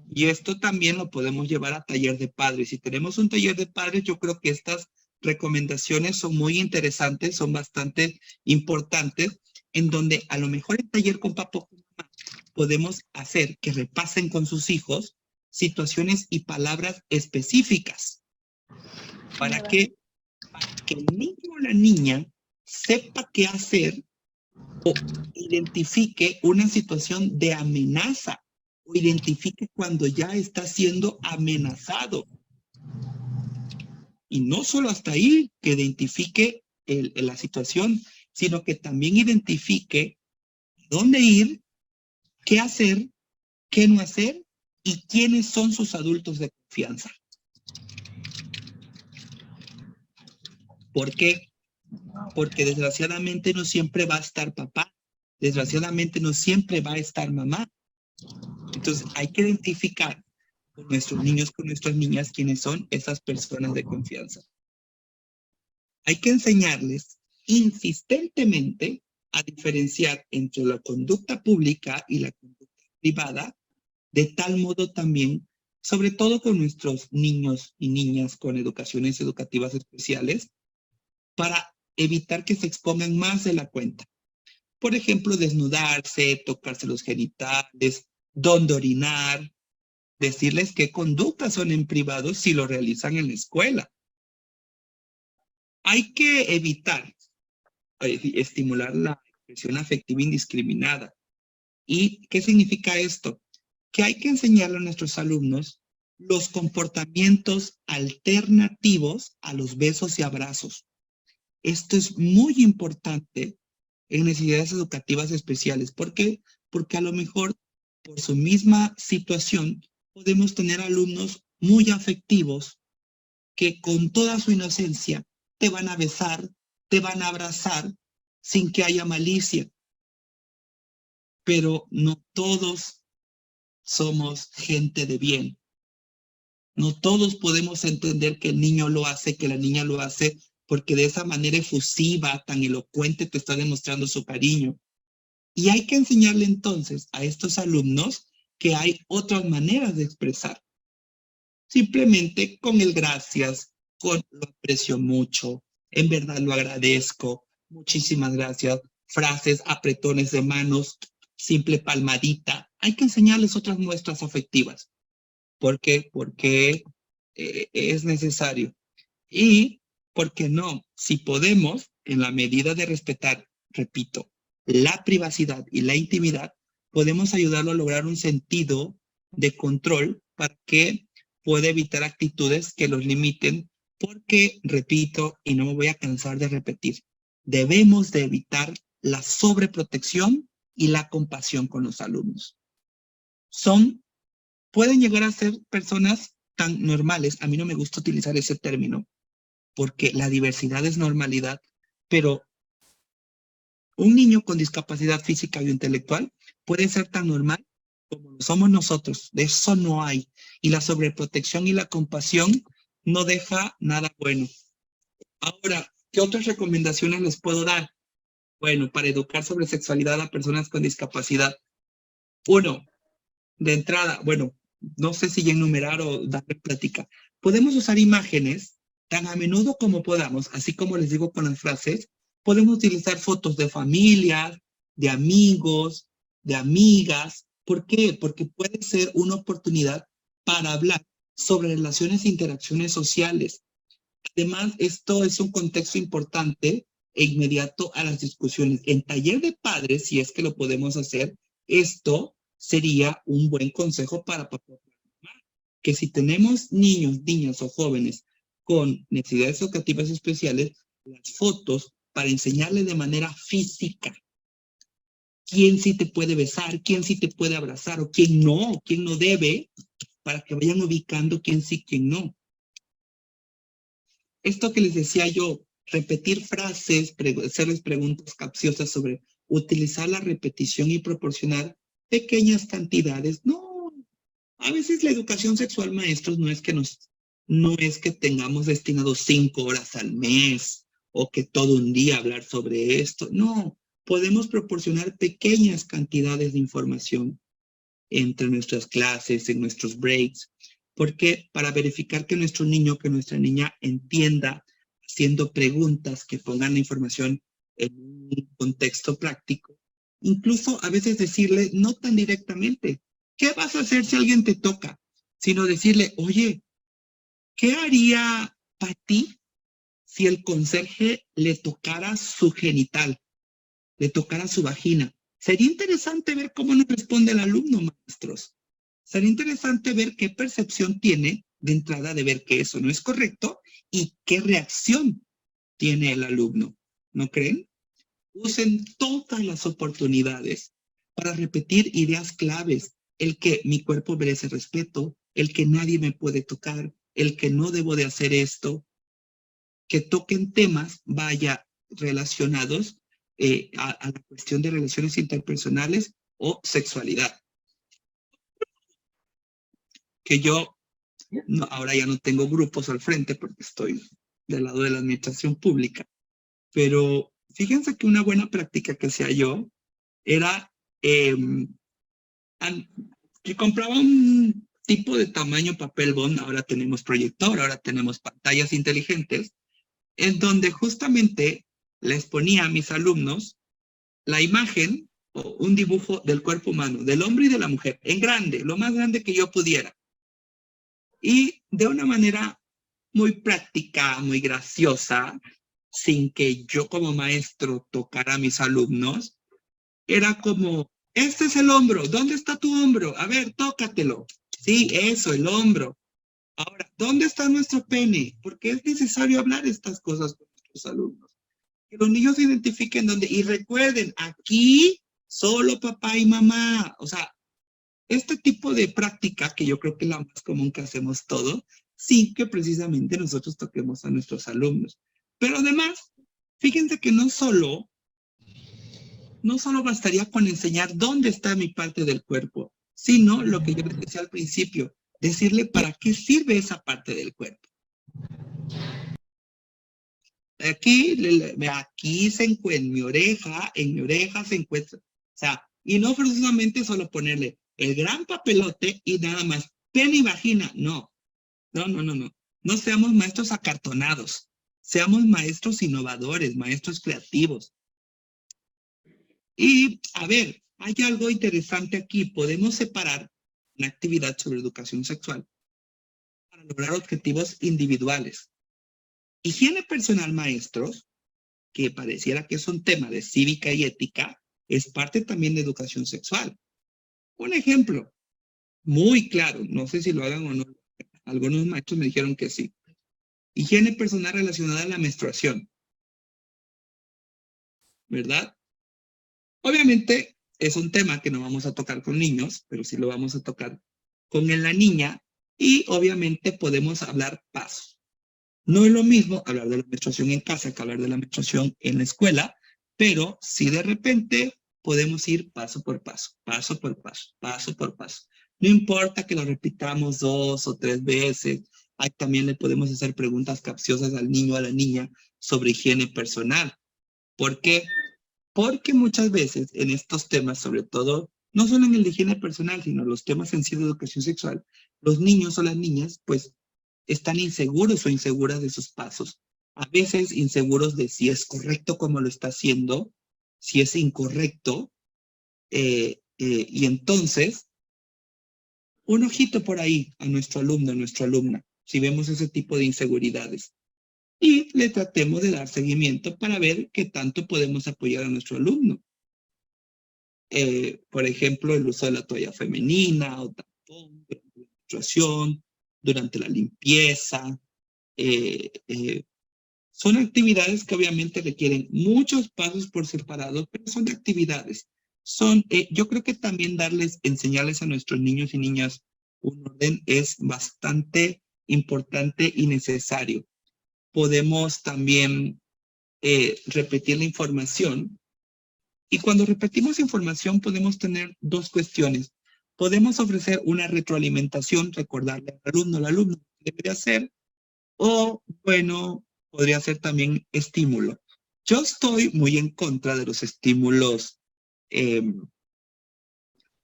Y esto también lo podemos llevar a taller de padres. Si tenemos un taller de padres, yo creo que estas recomendaciones son muy interesantes, son bastante importantes, en donde a lo mejor el taller con papá o con mamá podemos hacer que repasen con sus hijos situaciones y palabras específicas para que el niño o la niña sepa qué hacer o identifique una situación de amenaza o identifique cuando ya está siendo amenazado. Y no solo hasta ahí, que identifique la situación, sino que también identifique dónde ir, qué hacer, qué no hacer y quiénes son sus adultos de confianza. ¿Por qué? Porque desgraciadamente no siempre va a estar papá, desgraciadamente no siempre va a estar mamá. Entonces hay que identificar con nuestros niños, con nuestras niñas, quiénes son esas personas de confianza. Hay que enseñarles insistentemente a diferenciar entre la conducta pública y la conducta privada, de tal modo también, sobre todo con nuestros niños y niñas con educaciones educativas especiales, para evitar que se expongan más de la cuenta. Por ejemplo, desnudarse, tocarse los genitales, dónde orinar, decirles qué conductas son en privado si lo realizan en la escuela. Hay que evitar estimular la expresión afectiva indiscriminada. ¿Y qué significa esto? Que hay que enseñarle a nuestros alumnos los comportamientos alternativos a los besos y abrazos. Esto es muy importante en necesidades educativas especiales. ¿Por qué? Porque a lo mejor, por su misma situación, podemos tener alumnos muy afectivos que con toda su inocencia te van a besar, te van a abrazar sin que haya malicia. Pero no todos somos gente de bien. No todos podemos entender que el niño lo hace, que la niña lo hace, porque de esa manera efusiva, tan elocuente, te está demostrando su cariño. Y hay que enseñarle entonces a estos alumnos que hay otras maneras de expresar. Simplemente con el gracias, con lo aprecio mucho, en verdad lo agradezco, muchísimas gracias, frases, apretones de manos, simple palmadita. Hay que enseñarles otras muestras afectivas. ¿Por qué? Porque es necesario. Y, ¿por qué no? Si podemos, en la medida de respetar, repito, la privacidad y la intimidad, podemos ayudarlo a lograr un sentido de control para que pueda evitar actitudes que los limiten, porque, repito, y no me voy a cansar de repetir, debemos de evitar la sobreprotección y la compasión con los alumnos. Pueden llegar a ser personas tan normales, a mí no me gusta utilizar ese término, porque la diversidad es normalidad, pero un niño con discapacidad física o intelectual puede ser tan normal como lo somos nosotros. De eso no hay. Y la sobreprotección y la compasión no deja nada bueno. Ahora, ¿qué otras recomendaciones les puedo dar? Bueno, para educar sobre sexualidad a personas con discapacidad. Uno, de entrada, bueno, no sé si ya enumerar o darle plática. Podemos usar imágenes tan a menudo como podamos, así como les digo con las frases. Podemos utilizar fotos de familia, de amigos, de amigas. ¿Por qué? Porque puede ser una oportunidad para hablar sobre relaciones e interacciones sociales. Además, esto es un contexto importante e inmediato a las discusiones. En taller de padres, si es que lo podemos hacer, esto sería un buen consejo para papá. Que si tenemos niños, niñas o jóvenes con necesidades educativas especiales, las fotos para enseñarles de manera física quién sí te puede besar, quién sí te puede abrazar o quién no debe, para que vayan ubicando quién sí, quién no. Esto que les decía yo, repetir frases, hacerles preguntas capciosas sobre utilizar la repetición y proporcionar pequeñas cantidades. No, a veces la educación sexual, maestros, no es que tengamos destinados 5 horas al mes o que todo un día hablar sobre esto. No, podemos proporcionar pequeñas cantidades de información entre nuestras clases, en nuestros breaks, porque para verificar que nuestro niño, que nuestra niña entienda, haciendo preguntas que pongan la información en un contexto práctico, incluso a veces decirle, no tan directamente, ¿qué vas a hacer si alguien te toca? Sino decirle, oye, ¿qué haría Pati si el conserje le tocara su genital, le tocara su vagina? Sería interesante ver cómo nos responde el alumno, maestros. Sería interesante ver qué percepción tiene de entrada de ver que eso no es correcto y qué reacción tiene el alumno. ¿No creen? Usen todas las oportunidades para repetir ideas claves. El que mi cuerpo merece respeto, el que nadie me puede tocar, el que no debo de hacer esto, que toquen temas, vaya, relacionados a la cuestión de relaciones interpersonales o sexualidad. Que yo ahora ya no tengo grupos al frente porque estoy del lado de la administración pública, pero fíjense que una buena práctica que hacía yo era que compraba un tipo de tamaño papel bond, ahora tenemos proyector, ahora tenemos pantallas inteligentes, en donde justamente les ponía a mis alumnos la imagen o un dibujo del cuerpo humano, del hombre y de la mujer, en grande, lo más grande que yo pudiera. Y de una manera muy práctica, muy graciosa, sin que yo como maestro tocara a mis alumnos, era como, este es el hombro, ¿dónde está tu hombro? A ver, tócatelo. Sí, eso, el hombro. Ahora, ¿dónde está nuestro pene? Porque es necesario hablar estas cosas con nuestros alumnos. Que los niños se identifiquen dónde, y recuerden, aquí solo papá y mamá. O sea, este tipo de práctica, que yo creo que es la más común que hacemos todos, sí que precisamente nosotros toquemos a nuestros alumnos. Pero además, fíjense que no solo bastaría con enseñar dónde está mi parte del cuerpo, sino lo que yo les decía al principio, decirle para qué sirve esa parte del cuerpo. Aquí se encuentra, en mi oreja se encuentra. O sea, y no forzosamente solo ponerle el gran papelote y nada más, pene y vagina. No, no, no, no, no. No seamos maestros acartonados. Seamos maestros innovadores, maestros creativos. Y, a ver, hay algo interesante aquí. Podemos separar una actividad sobre educación sexual para lograr objetivos individuales. Higiene personal, maestros, que pareciera que es un tema de cívica y ética, es parte también de educación sexual. Un ejemplo muy claro, no sé si lo hagan o no, algunos maestros me dijeron que sí. Higiene personal relacionada a la menstruación, ¿verdad? Obviamente es un tema que no vamos a tocar con niños, pero sí lo vamos a tocar con la niña y obviamente podemos hablar pasos. No es lo mismo hablar de la menstruación en casa que hablar de la menstruación en la escuela, pero si de repente podemos ir paso por paso, paso por paso, paso por paso. No importa que lo repitamos 2 o 3 veces, ahí también le podemos hacer preguntas capciosas al niño o a la niña sobre higiene personal. ¿Por qué? Porque muchas veces en estos temas, sobre todo, no solo en el de higiene personal, sino los temas en sí de educación sexual, los niños o las niñas, pues, están inseguros o inseguras de sus pasos. A veces inseguros de si es correcto como lo está haciendo, si es incorrecto, y entonces, un ojito por ahí a nuestro alumno, a nuestra alumna, si vemos ese tipo de inseguridades. Y le tratemos de dar seguimiento para ver qué tanto podemos apoyar a nuestro alumno. Por ejemplo, el uso de la toalla femenina o tampón, durante la menstruación, durante la limpieza. Son actividades que obviamente requieren muchos pasos por separado, pero son actividades. Yo creo que también enseñarles a nuestros niños y niñas un orden es bastante importante y necesario. Podemos también repetir la información Y cuando repetimos información podemos tener dos cuestiones. Podemos ofrecer una retroalimentación, recordarle al alumno qué debe hacer, o bueno, podría ser también estímulo. Yo estoy muy en contra de los estímulos, eh,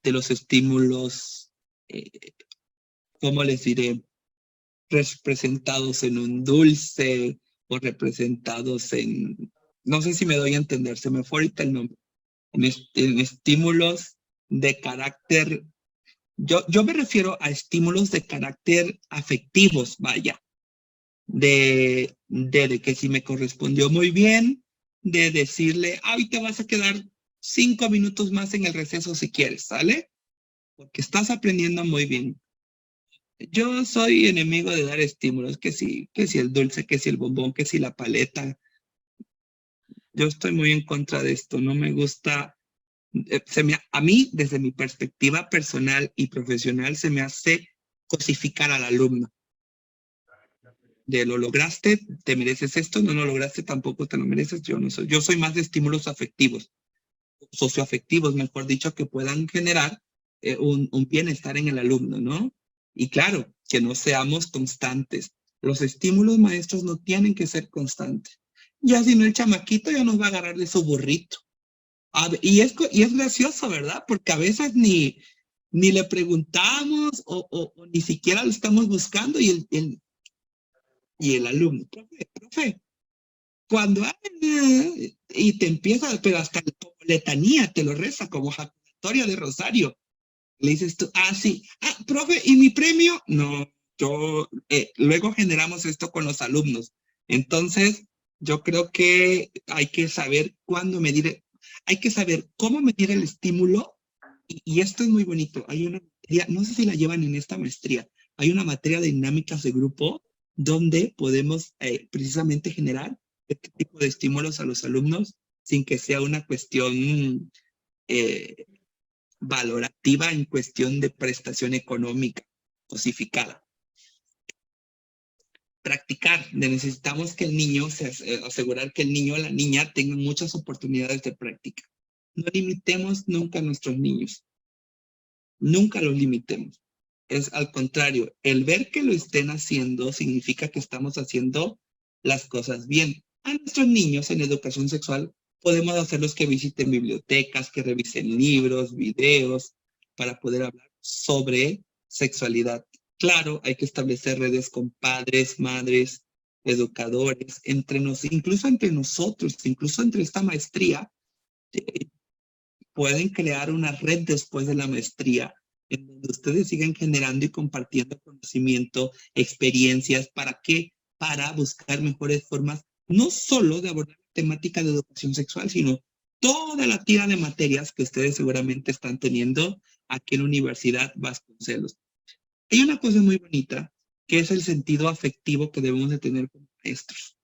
de los estímulos, eh, ¿cómo les diré? Representados en un dulce o representados en, no sé si me doy a entender, se me fue ahorita el nombre, en estímulos de carácter, yo me refiero a estímulos de carácter afectivos, vaya, de que si me correspondió muy bien, de decirle, ay, te vas a quedar 5 minutos más en el receso si quieres, ¿sale? Porque estás aprendiendo muy bien. Yo soy enemigo de dar estímulos, que si el dulce, que si el bombón, que si la paleta. Yo estoy muy en contra de esto, no me gusta. A mí, desde mi perspectiva personal y profesional, se me hace cosificar al alumno. De lo lograste, te mereces esto, no lo lograste, tampoco te lo mereces. Yo soy más de estímulos afectivos, socioafectivos, mejor dicho, que puedan generar un bienestar en el alumno, ¿no? Y claro, que no seamos constantes. Los estímulos maestros no tienen que ser constantes. Ya si no, el chamaquito ya nos va a agarrar de su burrito. Y es gracioso, ¿verdad? Porque a veces ni le preguntamos o ni siquiera lo estamos buscando y el alumno, profe, cuando y te empieza, pero hasta como letanía te lo reza, como jactatoria de Rosario. Le dices tú, sí, profe, ¿y mi premio? No, luego generamos esto con los alumnos. Entonces, yo creo que hay que saber cuándo medir, hay que saber cómo medir el estímulo, y esto es muy bonito. Hay una materia, no sé si la llevan en esta maestría, hay una materia de dinámicas de grupo donde podemos precisamente generar este tipo de estímulos a los alumnos sin que sea una cuestión eh, valorativa en cuestión de prestación económica cosificada. Practicar, necesitamos que el niño, asegurar que el niño o la niña tengan muchas oportunidades de práctica. No limitemos nunca a nuestros niños, nunca los limitemos. Es al contrario, el ver que lo estén haciendo significa que estamos haciendo las cosas bien. A nuestros niños en educación sexual podemos hacerlos que visiten bibliotecas, que revisen libros, videos, para poder hablar sobre sexualidad. Claro, hay que establecer redes con padres, madres, educadores, incluso entre nosotros, incluso entre esta maestría, eh, pueden crear una red después de la maestría en donde ustedes sigan generando y compartiendo conocimiento, experiencias. ¿Para qué? Para buscar mejores formas, no solo de abordar la temática de educación sexual, sino toda la tira de materias que ustedes seguramente están teniendo aquí en la Universidad Vasconcelos. Hay una cosa muy bonita, que es el sentido afectivo que debemos de tener como maestros.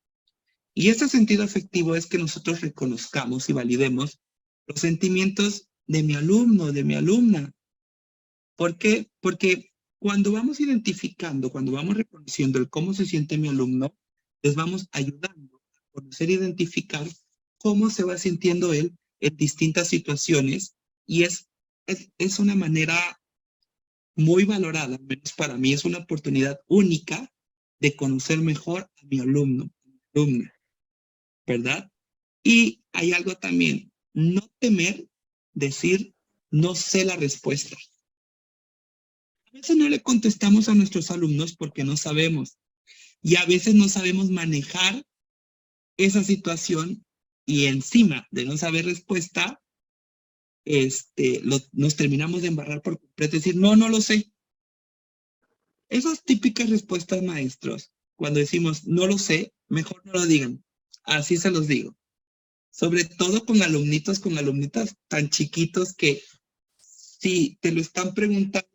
Y este sentido afectivo es que nosotros reconozcamos y validemos los sentimientos de mi alumno, de mi alumna. ¿Por qué? Porque cuando vamos identificando, cuando vamos reconociendo el cómo se siente mi alumno, les vamos ayudando a conocer e identificar cómo se va sintiendo él en distintas situaciones, y es una manera muy valorada, al menos para mí es una oportunidad única de conocer mejor a mi alumno, a mi alumna, ¿verdad? Y hay algo también, no temer decir, no sé la respuesta. A veces no le contestamos a nuestros alumnos porque no sabemos, y a veces no sabemos manejar esa situación, y encima de no saber respuesta, nos terminamos de embarrar por completo, decir, no, no lo sé. Esas típicas respuestas, maestros, cuando decimos, no lo sé, mejor no lo digan. Así se los digo. Sobre todo con alumnitos, con alumnitas tan chiquitos que si te lo están preguntando,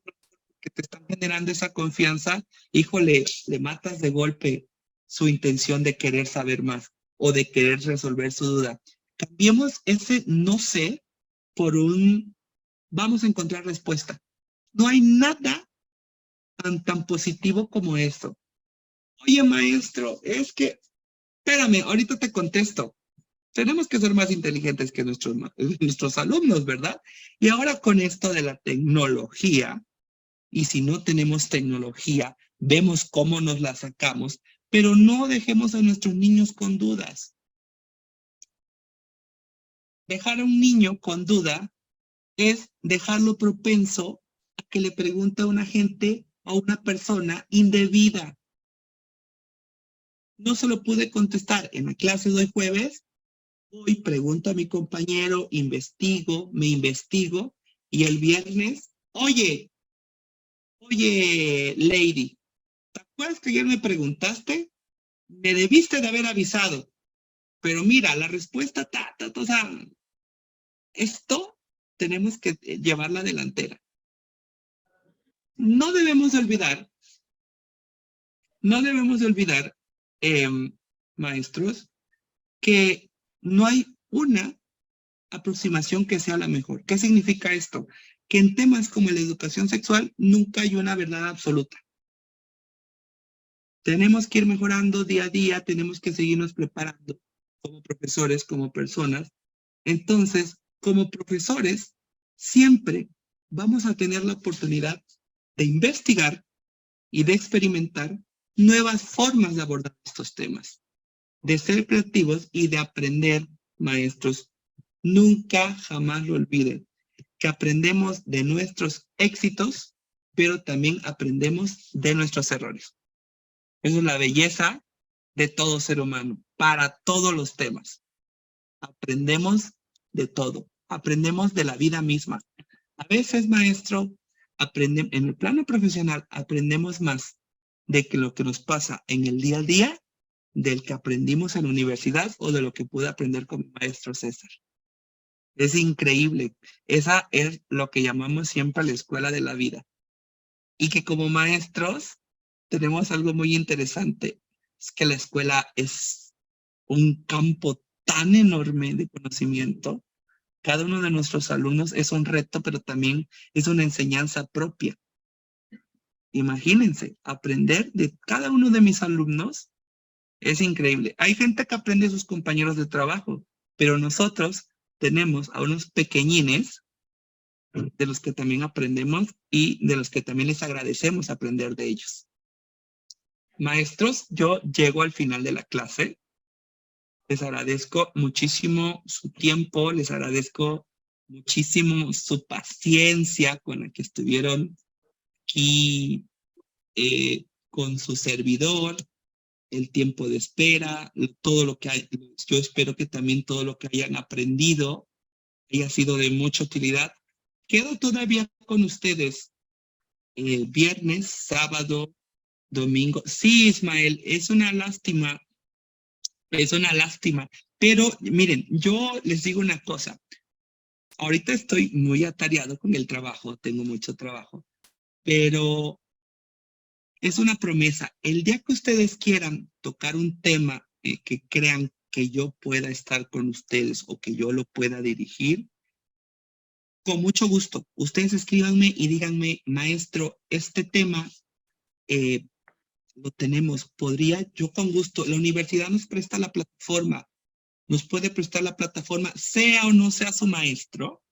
que te están generando esa confianza, híjole, le matas de golpe su intención de querer saber más o de querer resolver su duda. Cambiemos ese no sé por un vamos a encontrar respuesta. No hay nada tan positivo como eso. Oye, maestro, es que, espérame, ahorita te contesto. Tenemos que ser más inteligentes que nuestros alumnos, ¿verdad? Y ahora con esto de la tecnología, y si no tenemos tecnología, vemos cómo nos la sacamos, pero no dejemos a nuestros niños con dudas. Dejar a un niño con duda es dejarlo propenso a que le pregunte a una gente, a una persona indebida. No se lo pude contestar en la clase de hoy jueves. Hoy pregunto a mi compañero, me investigo, y el viernes, oye, Lady, ¿te acuerdas que ayer me preguntaste? Me debiste de haber avisado, pero mira, la respuesta, o sea, esto tenemos que llevar la delantera. No debemos de olvidar, no debemos de olvidar, maestros, que no hay una aproximación que sea la mejor. ¿Qué significa esto? Que en temas como la educación sexual nunca hay una verdad absoluta. Tenemos que ir mejorando día a día, tenemos que seguirnos preparando como profesores, como personas. Entonces, como profesores, siempre vamos a tener la oportunidad de investigar y de experimentar nuevas formas de abordar estos temas, de ser creativos y de aprender, maestros. Nunca, jamás lo olviden, que aprendemos de nuestros éxitos, pero también aprendemos de nuestros errores. Esa es la belleza de todo ser humano, para todos los temas. Aprendemos de todo, aprendemos de la vida misma. A veces, maestro, en el plano profesional, aprendemos más de que lo que nos pasa en el día a día, del que aprendimos en la universidad o de lo que pude aprender con mi maestro César. Es increíble. Esa es lo que llamamos siempre la escuela de la vida. Y que como maestros tenemos algo muy interesante. Es que la escuela es un campo tan enorme de conocimiento. Cada uno de nuestros alumnos es un reto, pero también es una enseñanza propia. Imagínense, aprender de cada uno de mis alumnos es increíble. Hay gente que aprende de sus compañeros de trabajo, pero nosotros tenemos a unos pequeñines de los que también aprendemos y de los que también les agradecemos aprender de ellos. Maestros, yo llego al final de la clase. Les agradezco muchísimo su tiempo, les agradezco muchísimo su paciencia con la que estuvieron aquí con su servidor, el tiempo de espera, todo lo que hay. Yo espero que también todo lo que hayan aprendido haya sido de mucha utilidad. Quedo todavía con ustedes viernes, sábado, domingo. Sí, Ismael, es una lástima, pero miren, yo les digo una cosa. Ahorita estoy muy atareado con el trabajo, tengo mucho trabajo, pero es una promesa. El día que ustedes quieran tocar un tema que crean que yo pueda estar con ustedes o que yo lo pueda dirigir, con mucho gusto. Ustedes escríbanme y díganme, maestro, este tema lo tenemos. Podría, yo con gusto, la universidad nos presta la plataforma, nos puede prestar la plataforma, sea o no sea su maestro.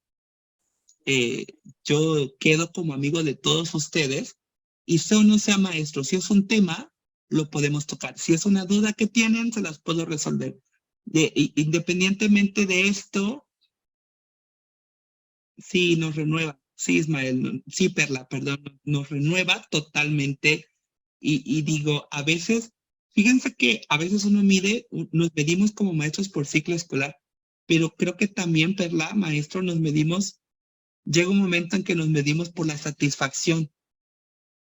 eh, yo quedo como amigo de todos ustedes y sea o no sea maestro, si es un tema, lo podemos tocar. Si es una duda que tienen, se las puedo resolver. Independientemente de esto, sí nos renueva. Sí, Ismael, sí, Perla, perdón, nos renueva totalmente. Y digo, a veces, fíjense que a veces nos medimos como maestros por ciclo escolar, pero creo que también, Perla, maestro, llega un momento en que nos medimos por la satisfacción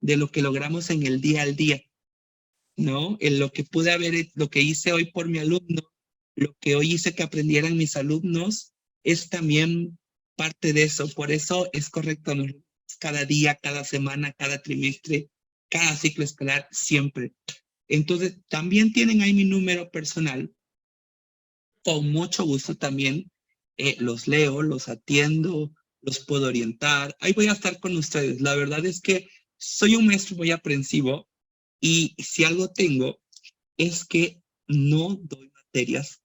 de lo que logramos en el día al día, ¿no? En lo que lo que hice hoy por mi alumno, lo que hoy hice que aprendieran mis alumnos, es también parte de eso. Por eso es correcto, cada día, cada semana, cada trimestre, cada ciclo escolar, siempre. Entonces, también tienen ahí mi número personal. Con mucho gusto también los leo, los atiendo, los puedo orientar. Ahí voy a estar con ustedes. La verdad es que soy un maestro muy aprensivo y si algo tengo es que no doy materias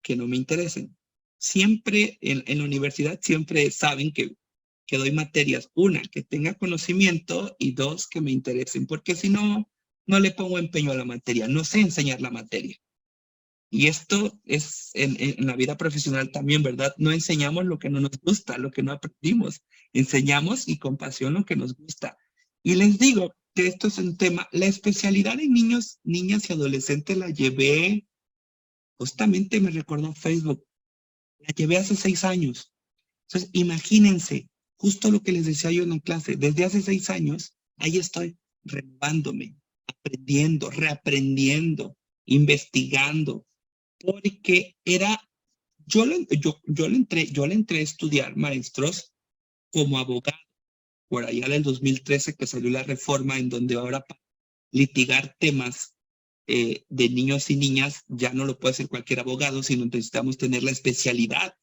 que no me interesen. Siempre en la universidad, siempre saben que doy materias, una, que tenga conocimiento y dos, que me interesen, porque si no, no le pongo empeño a la materia, no sé enseñar la materia. Y esto es en la vida profesional también, ¿verdad? No enseñamos lo que no nos gusta, lo que no aprendimos. Enseñamos y con pasión lo que nos gusta. Y les digo que esto es un tema, la especialidad en niños, niñas y adolescentes la llevé, justamente me recordó Facebook, la llevé hace 6 años. Entonces, imagínense, justo lo que les decía yo en la clase, desde hace 6 años, ahí estoy renovándome, aprendiendo, reaprendiendo, investigando, porque era, yo le entré a estudiar maestros como abogado, por allá del 2013 que salió la reforma en donde ahora para litigar temas de niños y niñas ya no lo puede hacer cualquier abogado, sino necesitamos tener la especialidad.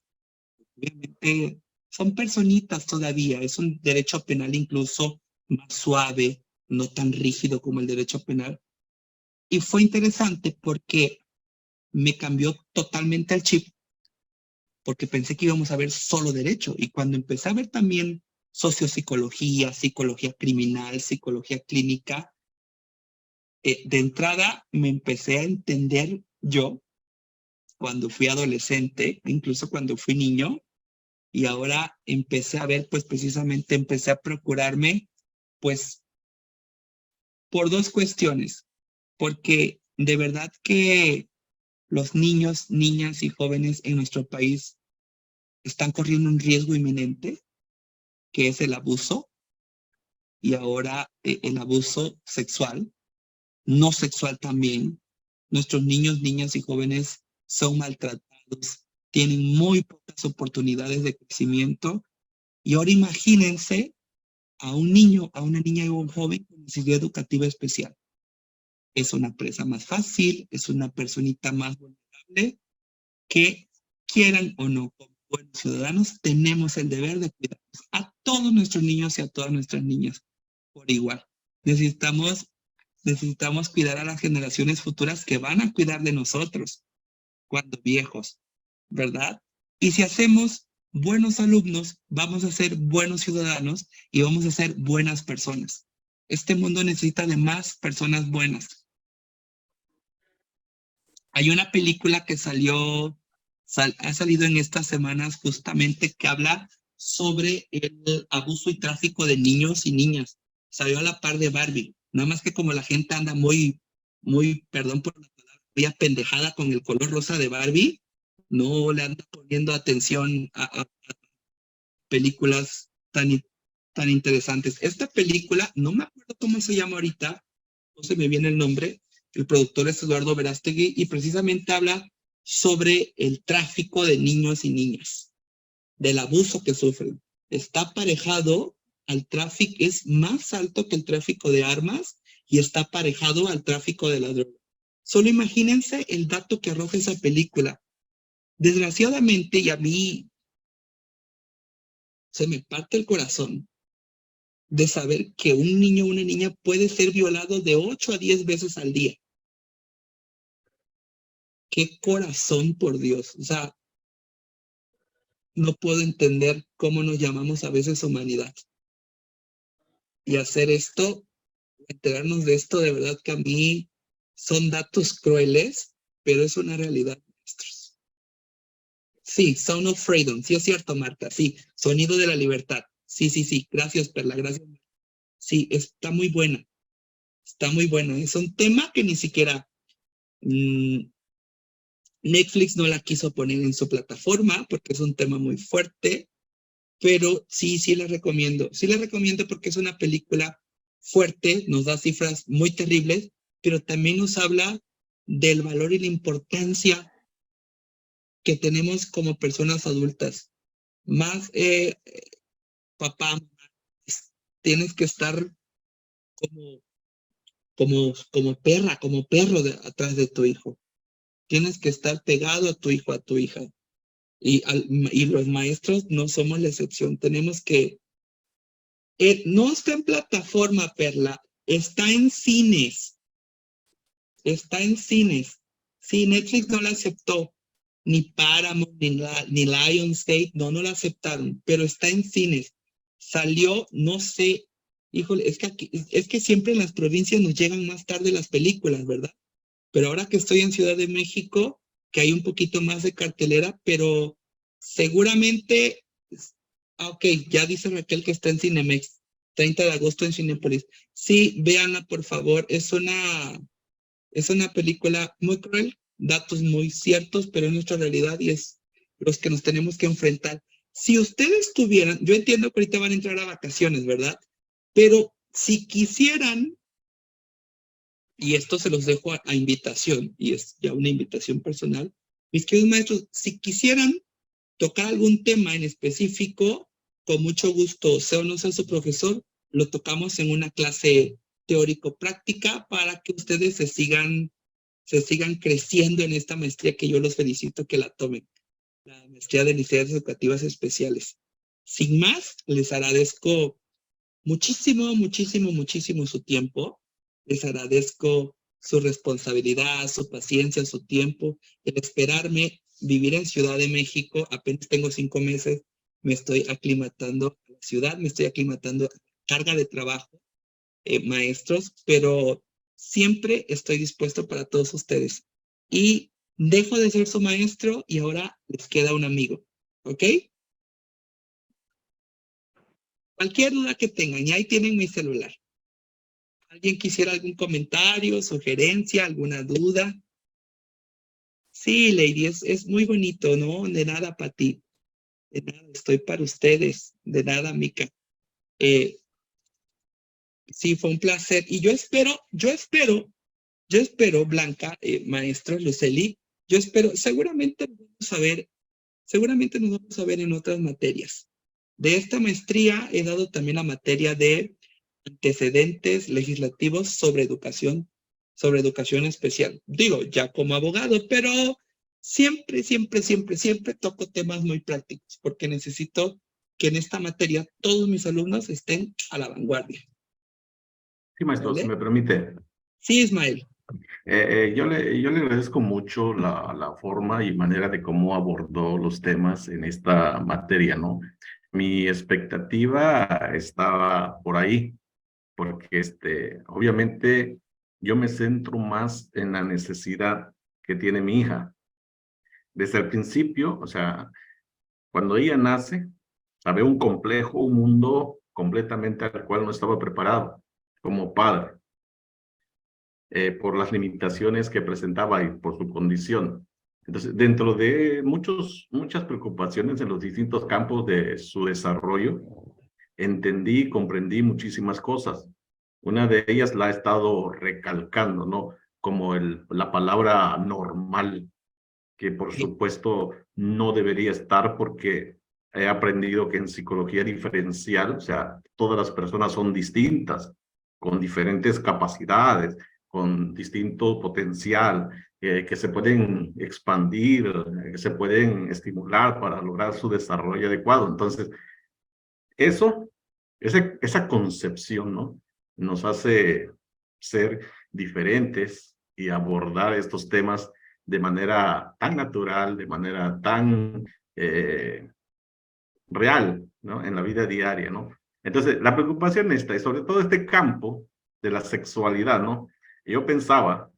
Obviamente son personitas todavía, es un derecho penal incluso más suave, no tan rígido como el derecho penal. Y fue interesante porque me cambió totalmente el chip, porque pensé que íbamos a ver solo derecho. Y cuando empecé a ver también sociopsicología, psicología criminal, psicología clínica, de entrada me empecé a entender yo cuando fui adolescente, incluso cuando fui niño, y ahora empecé a ver, pues precisamente empecé a procurarme, pues por dos cuestiones, porque de verdad que los niños, niñas y jóvenes en nuestro país están corriendo un riesgo inminente, que es el abuso, y ahora el abuso sexual, no sexual también. Nuestros niños, niñas y jóvenes son maltratados, tienen muy pocas oportunidades de crecimiento, y ahora imagínense a un niño, a una niña y a un joven con necesidad educativa especial. Es una presa más fácil, es una personita más vulnerable que, quieran o no, como buenos ciudadanos, tenemos el deber de cuidarnos a todos nuestros niños y a todas nuestras niñas por igual. Necesitamos cuidar a las generaciones futuras que van a cuidar de nosotros cuando viejos, ¿verdad? Y si hacemos buenos alumnos, vamos a ser buenos ciudadanos y vamos a ser buenas personas. Este mundo necesita de más personas buenas. Hay una película que ha salido en estas semanas justamente que habla sobre el abuso y tráfico de niños y niñas. Salió a la par de Barbie. Nada más que como la gente anda perdón por la palabra, muy apendejada con el color rosa de Barbie, no le anda poniendo atención a películas tan interesantes. Esta película, no me acuerdo cómo se llama ahorita, no se me viene el nombre, el productor es Eduardo Verástegui y precisamente habla sobre el tráfico de niños y niñas, del abuso que sufren. Está aparejado al tráfico, es más alto que el tráfico de armas y está aparejado al tráfico de la droga. Solo imagínense el dato que arroja esa película. Desgraciadamente, y a mí se me parte el corazón de saber que un niño o una niña puede ser violado de 8 a 10 veces al día. Qué corazón, por Dios. O sea, no puedo entender cómo nos llamamos a veces humanidad. Y hacer esto, enterarnos de esto, de verdad que a mí son datos crueles, pero es una realidad, maestros. Sí, Sound of Freedom. Sí, es cierto, Marta. Sí, Sonido de la Libertad. Sí, sí, sí. Gracias, Perla. Gracias. Sí, está muy buena. Está muy buena. Es un tema que ni siquiera Netflix no la quiso poner en su plataforma porque es un tema muy fuerte, pero sí, sí la recomiendo. Sí la recomiendo porque es una película fuerte, nos da cifras muy terribles, pero también nos habla del valor y la importancia que tenemos como personas adultas. Más, papá, tienes que estar como, como perra, como perro atrás de tu hijo. Tienes que estar pegado a tu hijo, a tu hija. Y los maestros no somos la excepción. Tenemos que... no está en plataforma, Perla. Está en cines. Está en cines. Sí, Netflix no la aceptó. ni Paramount, ni Lionsgate, no la aceptaron, pero está en cines. Salió, no sé, híjole, es que siempre en las provincias nos llegan más tarde las películas, ¿verdad? Pero ahora que estoy en Ciudad de México, que hay un poquito más de cartelera, pero seguramente, ok, ya dice Raquel que está en Cinemex, 30 de agosto en Cinépolis. Sí, véanla, por favor, es una película muy cruel, datos muy ciertos, pero es nuestra realidad y es los que nos tenemos que enfrentar. Si ustedes tuvieran, yo entiendo que ahorita van a entrar a vacaciones, ¿verdad? Pero si quisieran, y esto se los dejo a invitación, y es ya una invitación personal, mis queridos maestros, si quisieran tocar algún tema en específico, con mucho gusto, sea o no sea su profesor, lo tocamos en una clase teórico-práctica para que ustedes se sigan creciendo en esta maestría que yo los felicito que la tomen, la maestría de necesidades educativas especiales. Sin más, les agradezco muchísimo, muchísimo, muchísimo su tiempo. Les agradezco su responsabilidad, su paciencia, su tiempo, el esperarme vivir en Ciudad de México. Apenas tengo 5 meses, me estoy aclimatando a la ciudad, me estoy aclimatando a la carga de trabajo, maestros, pero siempre estoy dispuesto para todos ustedes. Y dejo de ser su maestro y ahora les queda un amigo, ¿ok? Cualquier duda que tengan, y ahí tienen mi celular. ¿Alguien quisiera algún comentario, sugerencia, alguna duda? Sí, Lady, es muy bonito, ¿no? De nada para ti, de nada, estoy para ustedes, de nada, Mica. Eh, sí, fue un placer. Y yo espero, Blanca, maestro Luceli, yo espero, seguramente nos vamos a ver en otras materias. De esta maestría he dado también la materia de antecedentes legislativos sobre educación especial. Digo, ya como abogado, pero siempre, siempre, siempre, siempre toco temas muy prácticos, porque necesito que en esta materia todos mis alumnos estén a la vanguardia. Sí, maestro, si ¿Vale? me permite. Sí, Ismael. Yo le agradezco mucho la forma y manera de cómo abordó los temas en esta materia, ¿no? Mi expectativa estaba por ahí, porque obviamente yo me centro más en la necesidad que tiene mi hija. Desde el principio, o sea, cuando ella nace, había un complejo, un mundo completamente al cual no estaba preparado como padre. Por las limitaciones que presentaba y por su condición. Entonces, dentro de muchas preocupaciones en los distintos campos de su desarrollo, entendí y comprendí muchísimas cosas. Una de ellas la he estado recalcando, ¿no? Como la palabra normal, que por supuesto no debería estar porque he aprendido que en psicología diferencial, o sea, todas las personas son distintas, con diferentes capacidades, con distinto potencial, que se pueden expandir, que se pueden estimular para lograr su desarrollo adecuado. Entonces, eso, esa concepción, ¿no? Nos hace ser diferentes y abordar estos temas de manera tan natural, de manera tan real, ¿no? En la vida diaria, ¿no? Entonces, la preocupación está, y sobre todo este campo de la sexualidad, ¿no? Yo pensaba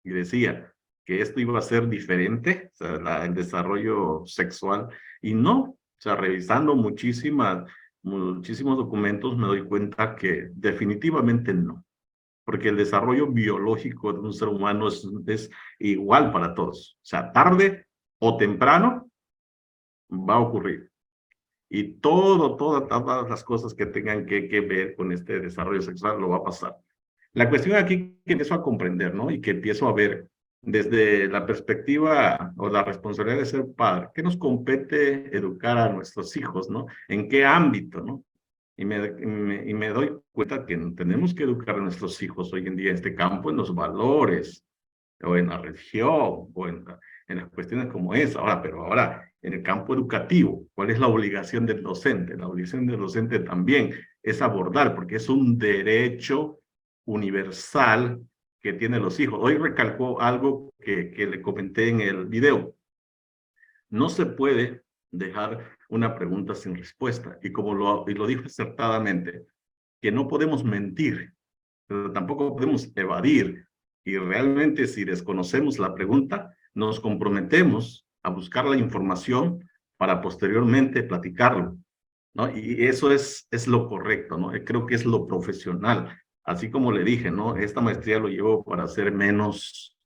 y decía que esto iba a ser diferente, o sea, el desarrollo sexual, y no, o sea, revisando muchísimos documentos me doy cuenta que definitivamente no, porque el desarrollo biológico de un ser humano es igual para todos, o sea, tarde o temprano va a ocurrir. Y todas las cosas que tengan que ver con este desarrollo sexual lo va a pasar. La cuestión aquí que empiezo a comprender, ¿no? Y que empiezo a ver desde la perspectiva o la responsabilidad de ser padre, ¿qué nos compete educar a nuestros hijos, ¿no? ¿En qué ámbito, no? Y me doy cuenta que tenemos que educar a nuestros hijos hoy en día en este campo, en los valores, o en la religión, o en las cuestiones como esa. Ahora, pero ahora, en el campo educativo, ¿cuál es la obligación del docente? La obligación del docente también es abordar, porque es un derecho universal que tienen los hijos. Hoy recalcó algo que le comenté en el video. no se puede dejar una pregunta sin respuesta. Y como lo dijo acertadamente, que no podemos mentir, pero tampoco podemos evadir. Y realmente si desconocemos la pregunta, nos comprometemos a buscar la información para posteriormente platicarlo, ¿no? Y eso es lo correcto, ¿no? Creo que es lo profesional. Así como le dije, ¿no? Esta maestría lo llevo para ser menos,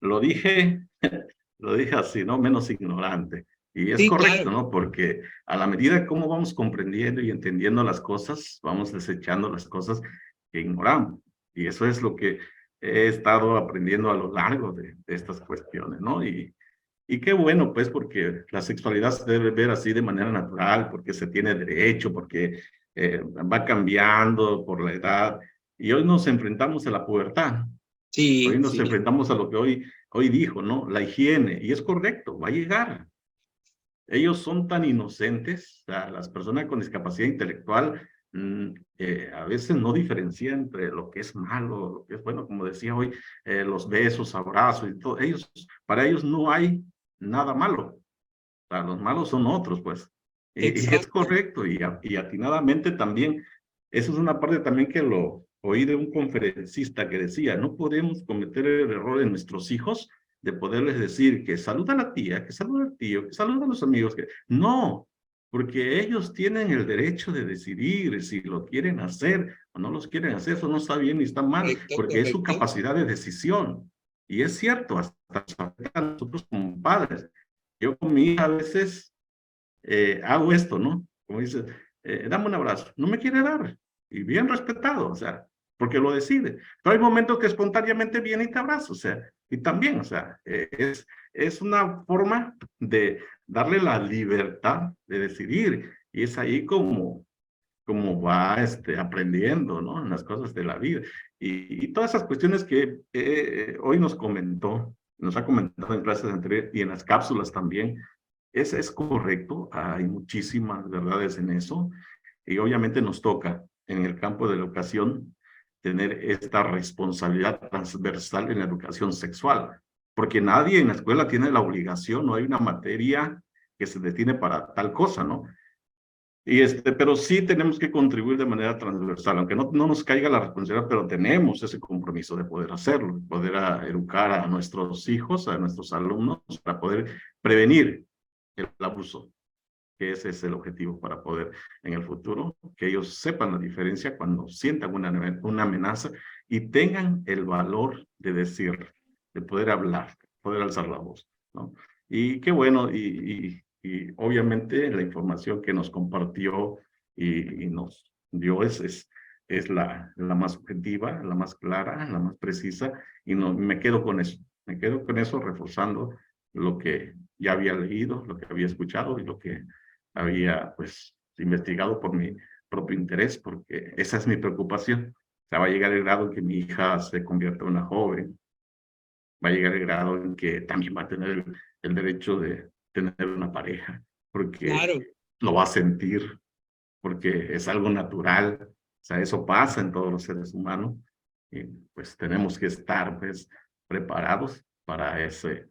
lo dije, lo dije así, ¿no? Menos ignorante. Y es Sí, correcto, claro. ¿no? Porque a la medida como vamos comprendiendo y entendiendo las cosas, vamos desechando las cosas que ignoramos. Y eso es lo que he estado aprendiendo a lo largo de estas cuestiones, ¿no? Y qué bueno, pues, porque la sexualidad se debe ver así de manera natural, porque se tiene derecho, porque va cambiando por la edad. Y hoy nos enfrentamos a la pubertad. Hoy Sí, nos sí. enfrentamos a lo que hoy dijo, ¿no? La higiene. Y es correcto, va a llegar. Ellos son tan inocentes, o sea, las personas con discapacidad intelectual a veces no diferencian entre lo que es malo, lo que es bueno, como decía hoy, los besos, abrazos y todo. Para ellos no hay nada malo. O sea, los malos son otros, pues. Y es Exacto. correcto, y atinadamente también, eso es una parte también que lo oí de un conferencista que decía, no podemos cometer el error en nuestros hijos de poderles decir que saluda a la tía, que saluda al tío, que saluda a los amigos, que no, porque ellos tienen el derecho de decidir si lo quieren hacer o no los quieren hacer, eso no está bien ni está mal, Correcto, porque es su correcto. capacidad de decisión. Y es cierto, hasta nos afecta a nosotros como padres. Yo con mi hija a veces hago esto, ¿no? Como dices, dame un abrazo. No me quiere dar. Y bien respetado, o sea, porque lo decide. Pero hay momentos que espontáneamente viene y te abraza, o sea, y también, o sea, es una forma de darle la libertad de decidir. Y es ahí como va aprendiendo, ¿no? En las cosas de la vida. Y todas esas cuestiones que hoy nos ha comentado en clases anteriores y en las cápsulas también, es correcto, hay muchísimas verdades en eso, y obviamente nos toca en el campo de la educación tener esta responsabilidad transversal en la educación sexual, porque nadie en la escuela tiene la obligación, no hay una materia que se destine para tal cosa, ¿no? Pero sí tenemos que contribuir de manera transversal, aunque no nos caiga la responsabilidad, pero tenemos ese compromiso de poder hacerlo, poder educar a nuestros hijos, a nuestros alumnos, para poder prevenir el abuso, que ese es el objetivo para poder en el futuro, que ellos sepan la diferencia cuando sientan una amenaza y tengan el valor de decir, de poder hablar, poder alzar la voz, ¿no? Y qué bueno, y obviamente la información que nos compartió y nos dio es la más objetiva, la más clara, la más precisa, y no, me quedo con eso reforzando lo que ya había leído, lo que había escuchado y lo que había pues investigado por mi propio interés, porque esa es mi preocupación. O sea, va a llegar el grado en que mi hija se convierta en una joven, va a llegar el grado en que también va a tener el derecho de tener una pareja, porque Claro. lo va a sentir, porque es algo natural. O sea, eso pasa en todos los seres humanos, y pues tenemos que estar pues preparados para ese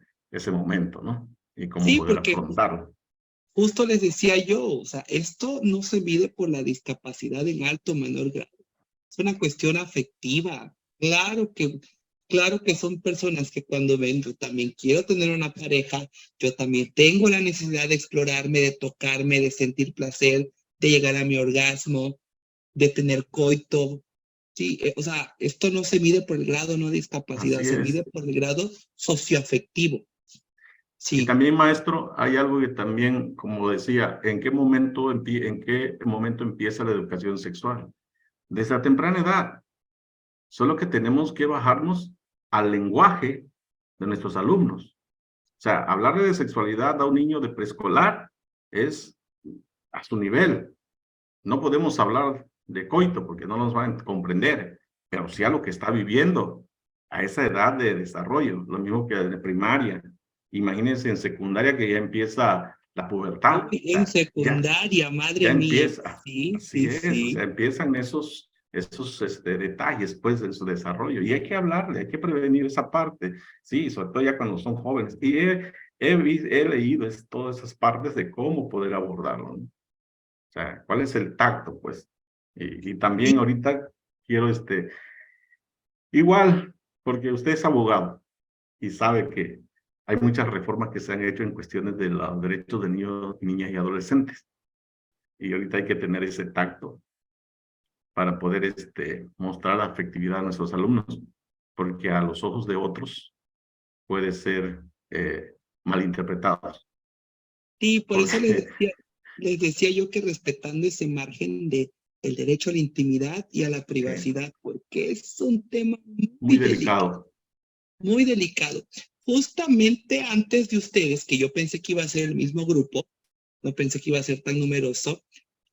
momento, ¿no? Y cómo Sí, poder porque afrontarlo. justo les decía yo, o sea, esto no se mide por la discapacidad en alto o menor grado. Es una cuestión afectiva. Claro que son personas que cuando ven, yo también quiero tener una pareja, yo también tengo la necesidad de explorarme, de tocarme, de sentir placer, de llegar a mi orgasmo, de tener coito. Sí, o sea, esto no se mide por el grado no discapacidad, Así se es. mide por el grado socioafectivo. Y Sí, también, maestro, hay algo que también, como decía, en qué momento empieza la educación sexual? Desde la temprana edad. Solo que tenemos que bajarnos al lenguaje de nuestros alumnos. O sea, hablarle de sexualidad a un niño de preescolar es a su nivel. No podemos hablar de coito porque no nos van a comprender, pero sí a lo que está viviendo a esa edad de desarrollo, lo mismo que de primaria. Imagínense en secundaria que ya empieza la pubertad, uy, o en sea, ya secundaria, madre mía. empieza, Sí, así sí, es, o sí. sea, empiezan esos detalles, pues, en su desarrollo. Y hay que hablarle, hay que prevenir esa parte, sí, sobre todo ya cuando son jóvenes. Y he leído todas esas partes de cómo poder abordarlo, ¿no? O sea, ¿cuál es el tacto, pues? Y también ahorita quiero, igual, porque usted es abogado y sabe que hay muchas reformas que se han hecho en cuestiones de los derechos de niños, niñas y adolescentes. Y ahorita hay que tener ese tacto para poder mostrar la afectividad a nuestros alumnos, porque a los ojos de otros puede ser malinterpretado. Sí, por eso Porque, les decía yo que respetando ese margen de el derecho a la intimidad y a la sí, privacidad, porque es un tema muy delicado. muy delicado. Justamente antes de ustedes, que yo pensé que iba a ser el mismo grupo, no pensé que iba a ser tan numeroso,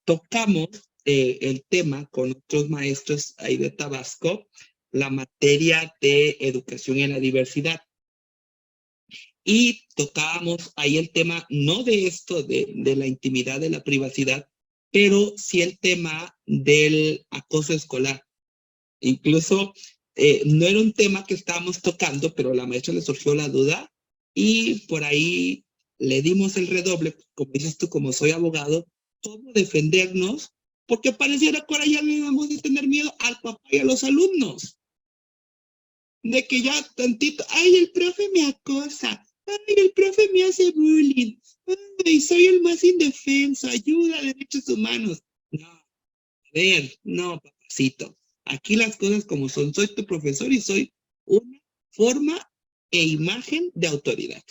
tocamos el tema con otros maestros ahí de Tabasco, la materia de educación en la diversidad. Y tocábamos ahí el tema, no de esto, de la intimidad, de la privacidad, pero sí el tema del acoso escolar. Incluso no era un tema que estábamos tocando, pero a la maestra le surgió la duda y por ahí le dimos el redoble, como dices tú, como soy abogado, cómo defendernos, porque pareciera que ahora ya le debemos de tener miedo al papá y a los alumnos, de que ya tantito, ay, el profe me acosa, ay, el profe me hace bullying, ay, soy el más indefenso, ayuda a derechos humanos. No, a ver, no, papacito. Aquí las cosas como son, soy tu profesor y soy una forma e imagen de autoridad.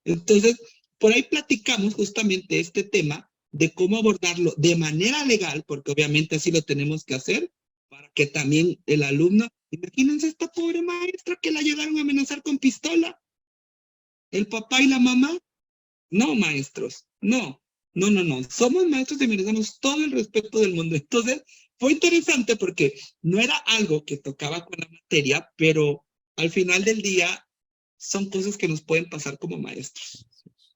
Entonces, por ahí platicamos justamente este tema de cómo abordarlo de manera legal, porque obviamente así lo tenemos que hacer, para que también el alumno, imagínense esta pobre maestra que la llegaron a amenazar con pistola, el papá y la mamá, no maestros, no, no, no, no, somos maestros y merecemos todo el respeto del mundo. Entonces, fue interesante porque no era algo que tocaba con la materia, pero al final del día son cosas que nos pueden pasar como maestros.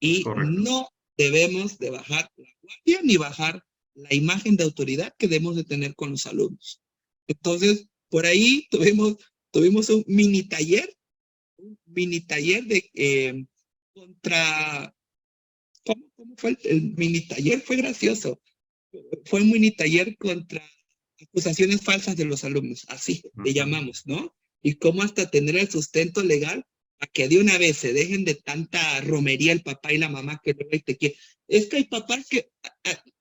Es Y correcto. no debemos de bajar la guardia ni bajar la imagen de autoridad que debemos de tener con los alumnos. Entonces, por ahí tuvimos un mini taller de contra, ¿cómo fue el mini taller? Fue gracioso. Fue un mini taller contra acusaciones falsas de los alumnos, así le llamamos, ¿no? Y cómo hasta tener el sustento legal a que de una vez se dejen de tanta romería el papá y la mamá que luego te quieren. Es que hay papás que,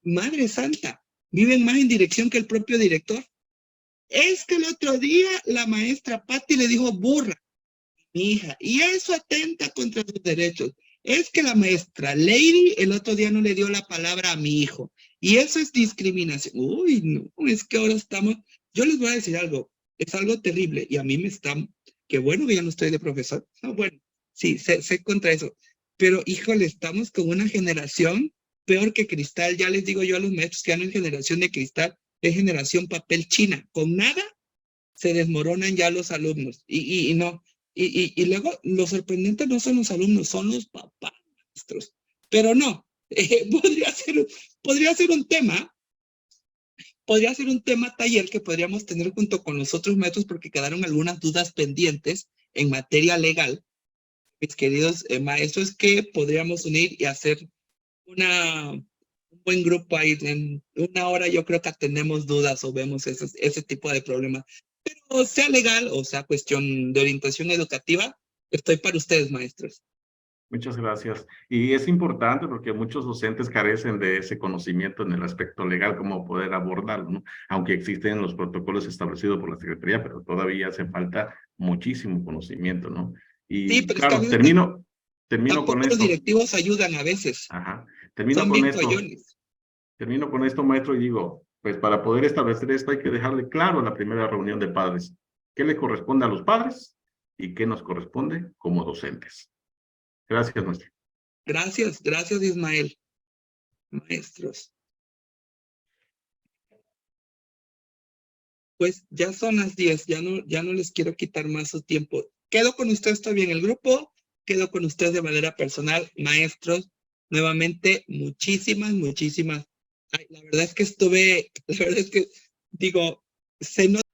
madre santa, viven más en dirección que el propio director. Es que el otro día la maestra Patti le dijo burra a mi hija y eso atenta contra sus derechos. Es que la maestra Lady el otro día no le dio la palabra a mi hijo y eso es discriminación. Uy, no, es que ahora estamos, yo les voy a decir algo, es algo terrible y a mí me están, qué bueno que ya no estoy de profesor. No, bueno, sí, sé contra eso, pero híjole, estamos con una generación peor que cristal. Ya les digo yo a los maestros que ya no es generación de cristal, es generación papel china. Con nada se desmoronan ya los alumnos. Y no. Y luego lo sorprendente no son los alumnos, son los papás maestros. Pero no, podría ser un tema, taller que podríamos tener junto con los otros maestros porque quedaron algunas dudas pendientes en materia legal, mis queridos maestros, que podríamos unir y hacer un buen grupo ahí. En una hora yo creo que tenemos dudas o vemos ese tipo de problemas. Pero sea legal o sea cuestión de orientación educativa, estoy para ustedes, maestros. Muchas gracias. Y es importante porque muchos docentes carecen de ese conocimiento en el aspecto legal, cómo poder abordarlo, ¿no? Aunque existen los protocolos establecidos por la Secretaría, pero todavía hace falta muchísimo conocimiento, ¿no? Sí, Y pero es que a claro, veces termino con tampoco los esto. directivos ayudan a veces. Ajá. Termino Son con bien esto. coyones. Termino con esto, maestro, y digo, pues para poder establecer esto hay que dejarle claro en la primera reunión de padres qué le corresponde a los padres y qué nos corresponde como docentes. Gracias, maestro. Gracias Ismael. Maestros. Pues ya son las 10, ya no les quiero quitar más su tiempo. Quedo con ustedes todavía en el grupo, quedo con ustedes de manera personal, maestros. Nuevamente, muchísimas. Ay, la verdad es que digo, se nota